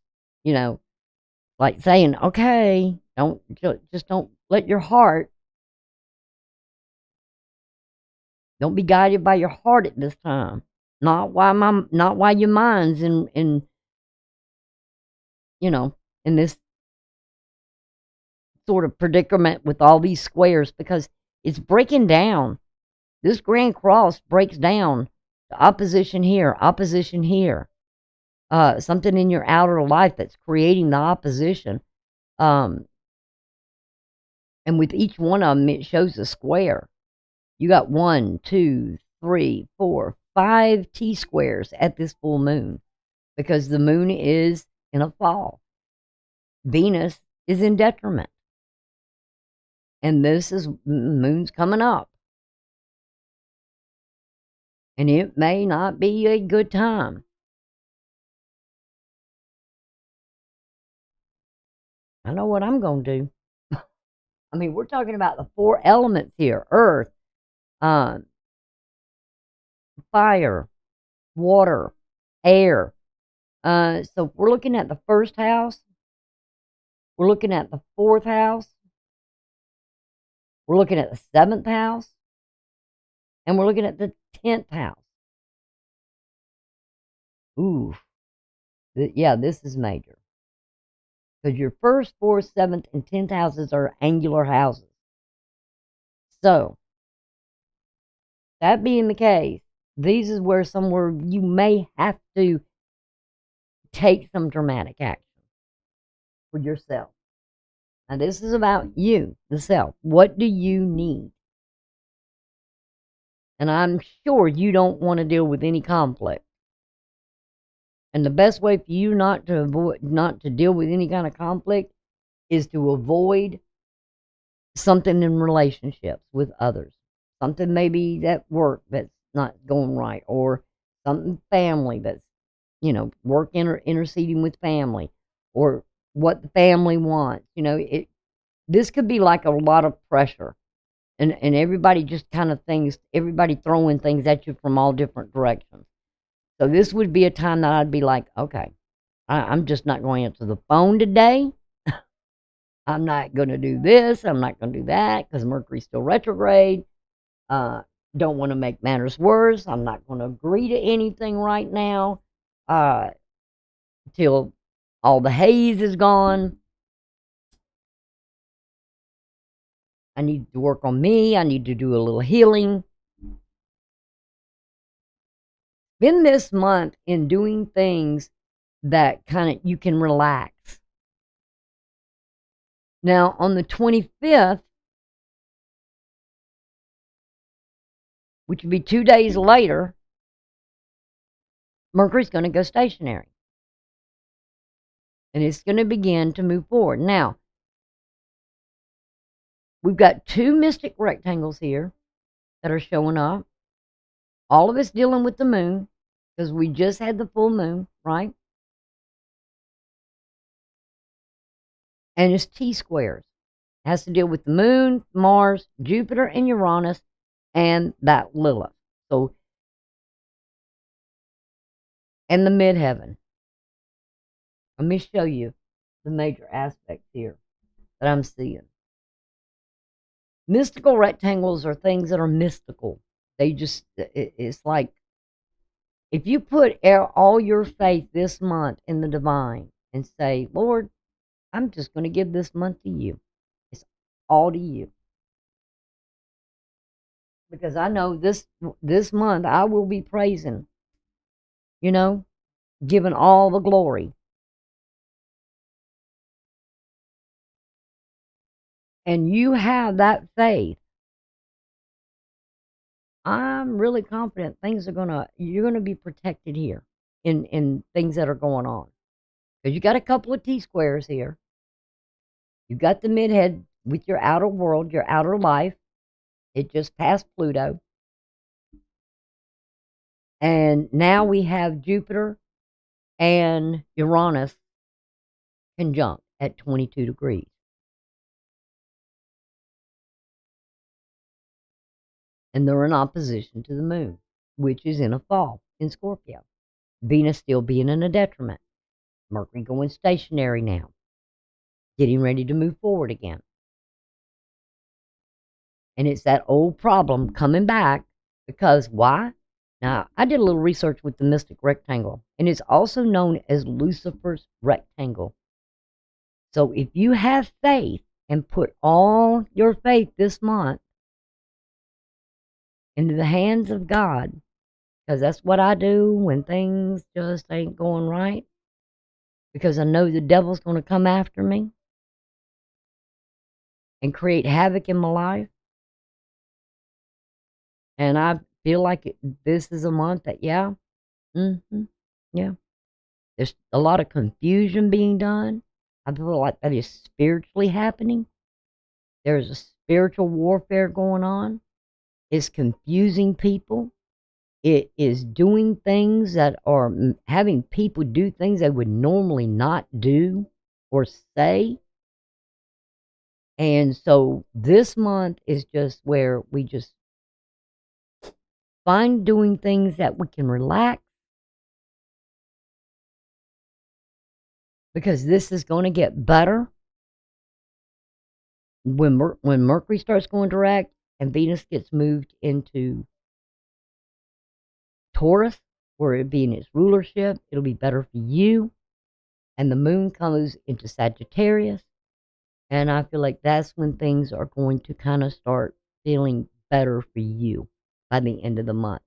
Like saying, okay, don't let your heart, don't be guided by your heart at this time. Not why your mind's in this sort of predicament with all these squares, because it's breaking down. This Grand Cross breaks down the opposition here, something in your outer life that's creating the opposition. And with each one of them, it shows a square. You got 1, 2, 3, 4, 5 T-squares at this full moon, because the moon is in a fall. Venus is in detriment. And moon's coming up. And it may not be a good time. I know what I'm going to do. I mean, we're talking about the 4 elements here: earth, fire, water, air. So if we're looking at the 1st house, we're looking at the 4th house, we're looking at the 7th house, and we're looking at the 10th house. Ooh. Yeah, this is major. Because your 1st, 4th, 7th, and 10th houses are angular houses. So, that being the case, these is where somewhere you may have to take some dramatic action for yourself. Now, this is about you, the self. What do you need? And I'm sure you don't want to deal with any conflict. And the best way for you not to deal with any kind of conflict is to avoid something in relationships with others. Something maybe at work that's not going right, or something family that's, work interceding with family, or what the family wants. This could be like a lot of pressure, and everybody just kind of everybody throwing things at you from all different directions. So this would be a time that I'd be like, okay, I'm just not going to answer the phone today. I'm not going to do this. I'm not going to do that because Mercury's still retrograde. Don't want to make matters worse. I'm not going to agree to anything right now till all the haze is gone. I need to work on me. I need to do a little healing. Spend this month in doing things that kind of you can relax. Now, on the 25th, which would be 2 days later, Mercury's going to go stationary. And it's going to begin to move forward. Now, we've got 2 mystic rectangles here that are showing up. All of it's dealing with the moon, because we just had the full moon, right? And it's T-squares. It has to deal with the moon, Mars, Jupiter, and Uranus, and that Lilith. So, and the midheaven. Let me show you the major aspects here that I'm seeing. Mystical rectangles are things that are mystical. It's like, if you put all your faith this month in the divine and say, Lord, I'm just going to give this month to you. It's all to you. Because I know this month I will be praising, giving all the glory. And you have that faith. I'm really confident you're gonna be protected here in things that are going on. Because you got a couple of T-squares here. You got the midhead with your outer world, your outer life. It just passed Pluto. And now we have Jupiter and Uranus conjunct at 22 degrees. And they're in opposition to the moon, which is in a fall in Scorpio. Venus still being in a detriment. Mercury going stationary now, getting ready to move forward again. And it's that old problem coming back, because why? Now, I did a little research with the mystic rectangle, and it's also known as Lucifer's rectangle. So if you have faith and put all your faith this month into the hands of God, because that's what I do when things just ain't going right, because I know the devil's going to come after me and create havoc in my life. And I feel like this is a month that, yeah, there's a lot of confusion being done. I feel like that is spiritually happening. There's a spiritual warfare going on. It's confusing people. It is doing things that are having people do things they would normally not do or say. And so this month is just where we just find doing things that we can relax, because this is going to get better when Mercury starts going direct and Venus gets moved into Taurus, where it be in its rulership. It'll be better for you. And the moon comes into Sagittarius, and I feel like that's when things are going to kind of start feeling better for you by the end of the month.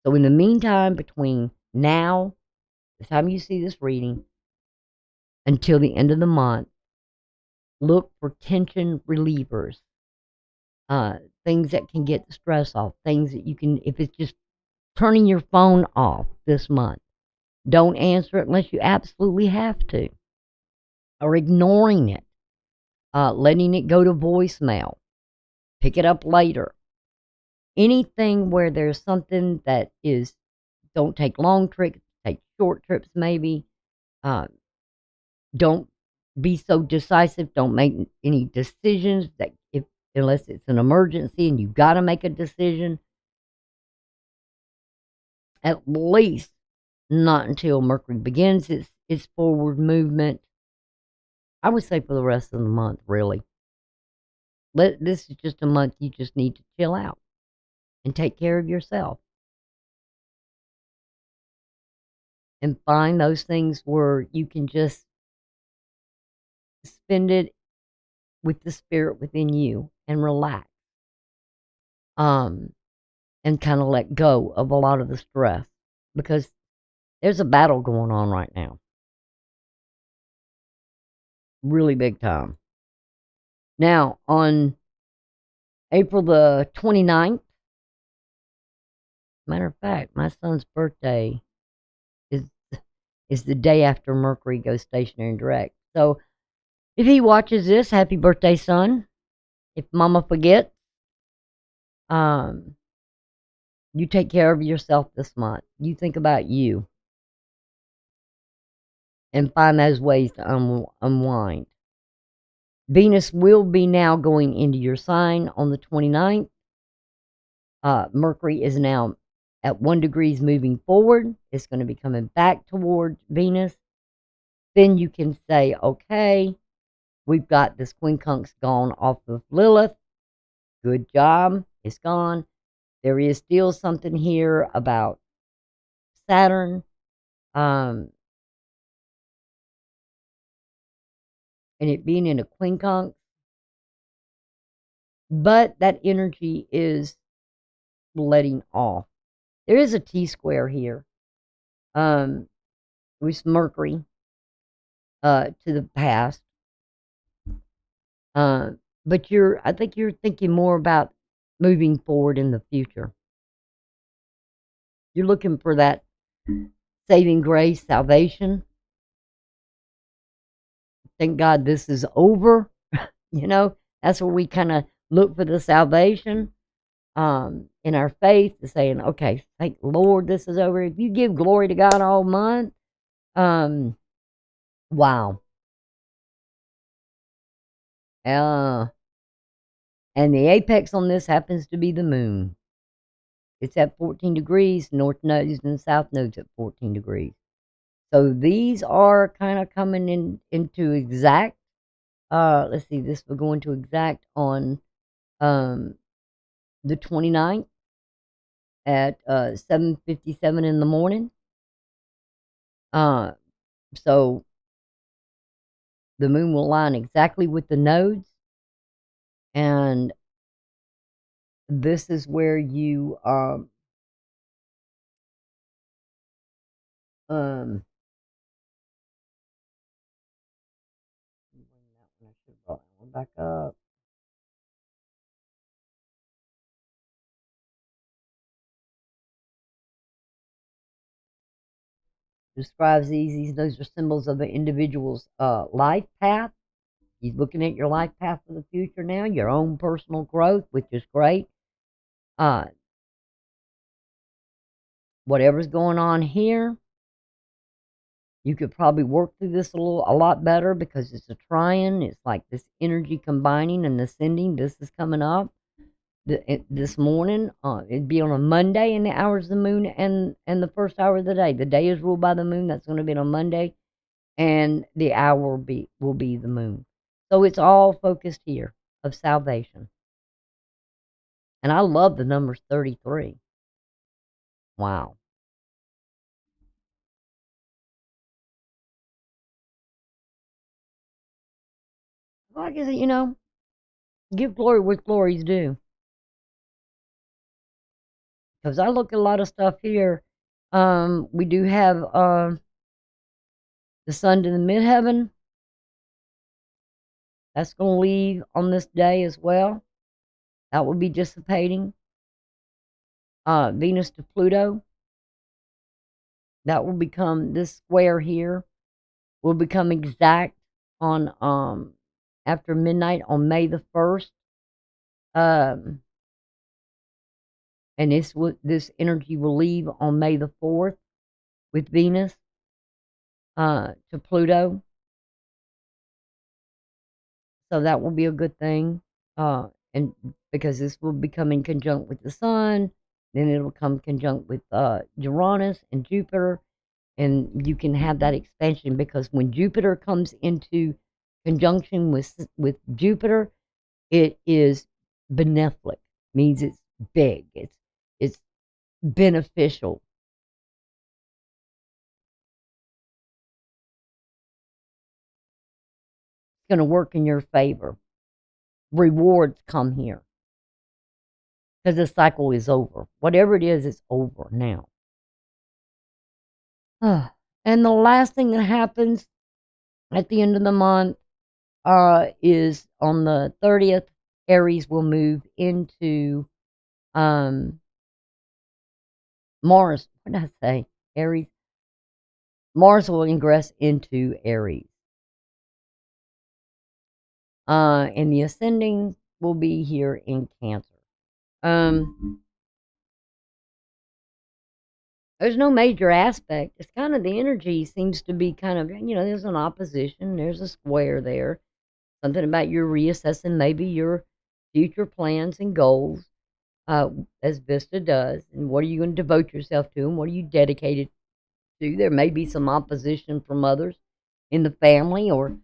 So in the meantime, between now, the time you see this reading, until the end of the month, look for tension relievers, things that can get the stress off, things that you can, if it's just turning your phone off this month, don't answer it unless you absolutely have to, or ignoring it, letting it go to voicemail, pick it up later. Anything where there's something that is, don't take long trips, take short trips maybe. Don't be so decisive. Don't make any decisions that unless it's an emergency and you've got to make a decision. At least not until Mercury begins its forward movement. I would say for the rest of the month, really. This is just a month you just need to chill out and take care of yourself. And find those things where you can just spend it with the spirit within you and relax. And kind of let go of a lot of the stress, because there's a battle going on right now. Really big time. Now, on April the 29th, matter of fact, my son's birthday is the day after Mercury goes stationary and direct. So, if he watches this, happy birthday, son. If mama forgets, you take care of yourself this month. You think about you. And find those ways to unwind. Venus will be now going into your sign on the 29th. Mercury is now at 1 degrees moving forward. It's going to be coming back towards Venus. Then you can say, okay, we've got this quincunx gone off of Lilith. Good job. It's gone. There is still something here about Saturn. And it being in a quincunx. But that energy is letting off. There is a T-square here. With Mercury to the past. But I think you're thinking more about moving forward in the future. You're looking for that saving grace, salvation. Thank God this is over. That's where we kind of look for the salvation in our faith, to saying, okay, thank the Lord this is over. If you give glory to God all month, wow. And the apex on this happens to be the moon. It's at 14 degrees, north nodes and south nodes at 14 degrees. So these are kind of coming into exact. Let's see, this will go into exact on the 29th at 7:57 in the morning. So the moon will line exactly with the nodes. And this is where you back up. Describes these. Those are symbols of the individual's life path. He's looking at your life path for the future now, your own personal growth, which is great. Whatever's going on here, you could probably work through this a lot better, because it's a trine. It's like this energy combining and ascending. This is coming up this morning. It'd be on a Monday in the hours of the moon and the first hour of the day. The day is ruled by the moon. That's going to be on Monday, and the hour will be the moon. So it's all focused here of salvation. And I love the numbers 33. Wow. Like I said, give glory what glory's due. Because I look at a lot of stuff here. We do have the sun to the midheaven. That's going to leave on this day as well. That will be dissipating. Venus to Pluto. That will become, this square here will become exact on after midnight on May the 1st. And this energy will leave on May the 4th with Venus to Pluto. So that will be a good thing. And because this will become in conjunct with the Sun, then it'll come conjunct with Uranus and Jupiter, and you can have that expansion, because when Jupiter comes into conjunction with Jupiter, it is benefic, means it's big, it's beneficial. It's going to work in your favor. Rewards come here because the cycle is over. Whatever it is, it's over now. And the last thing that happens at the end of the month is on the 30th, Aries will move into Mars. What did I say? Aries. Mars will ingress into Aries. And the ascending will be here in Cancer. There's no major aspect. It's kind of, the energy seems to be kind of, there's an opposition, there's a square there. Something about you're reassessing maybe your future plans and goals, as Vista does. And what are you going to devote yourself to, and what are you dedicated to? There may be some opposition from others in the family, or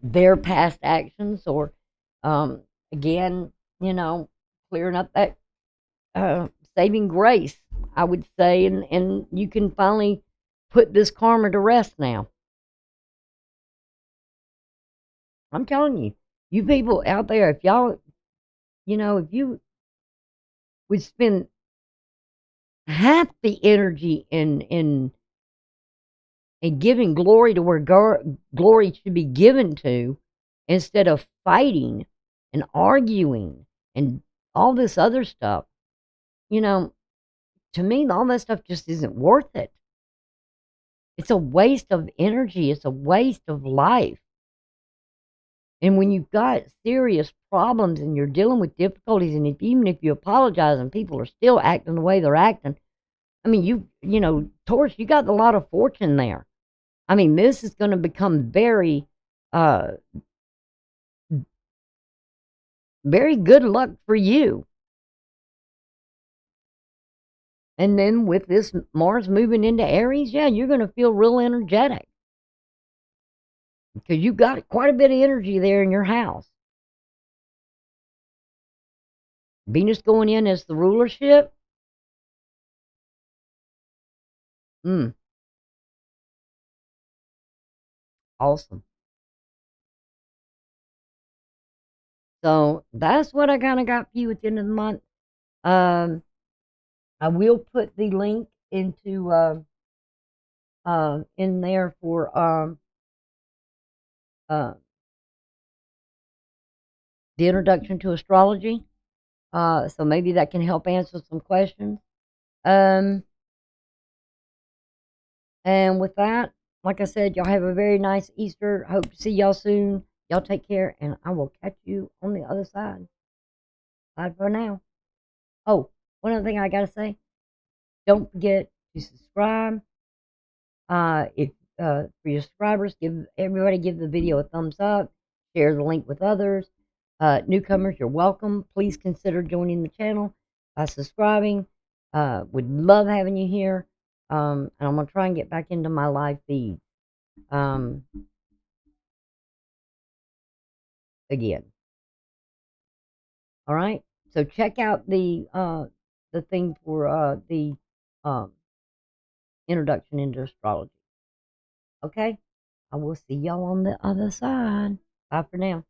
their past actions, or again, clearing up that saving grace, I would say, and you can finally put this karma to rest now. I'm telling you, you people out there, if y'all, if you would spend half the energy in giving glory to where glory should be given to, instead of fighting and arguing and all this other stuff, to me, all that stuff just isn't worth it. It's a waste of energy. It's a waste of life. And when you've got serious problems and you're dealing with difficulties, and even if you apologize and people are still acting the way they're acting, I mean, Taurus, you got a lot of fortune there. I mean, this is going to become very, very good luck for you. And then with this Mars moving into Aries, yeah, you're going to feel real energetic, because you've got quite a bit of energy there in your house. Venus going in as the rulership. Awesome. So that's what I kind of got for you at the end of the month. I will put the link into in there for the introduction to astrology. So maybe that can help answer some questions. And with that, like I said, y'all have a very nice Easter. Hope to see y'all soon. Y'all take care, and I will catch you on the other side. Bye for now. Oh, one other thing I gotta say. Don't forget to subscribe. If for your subscribers, give the video a thumbs up. Share the link with others. Newcomers, you're welcome. Please consider joining the channel by subscribing. Would love having you here. And I'm gonna try and get back into my live feed again. All right. So check out the thing for the introduction into astrology. Okay. I will see y'all on the other side. Bye for now.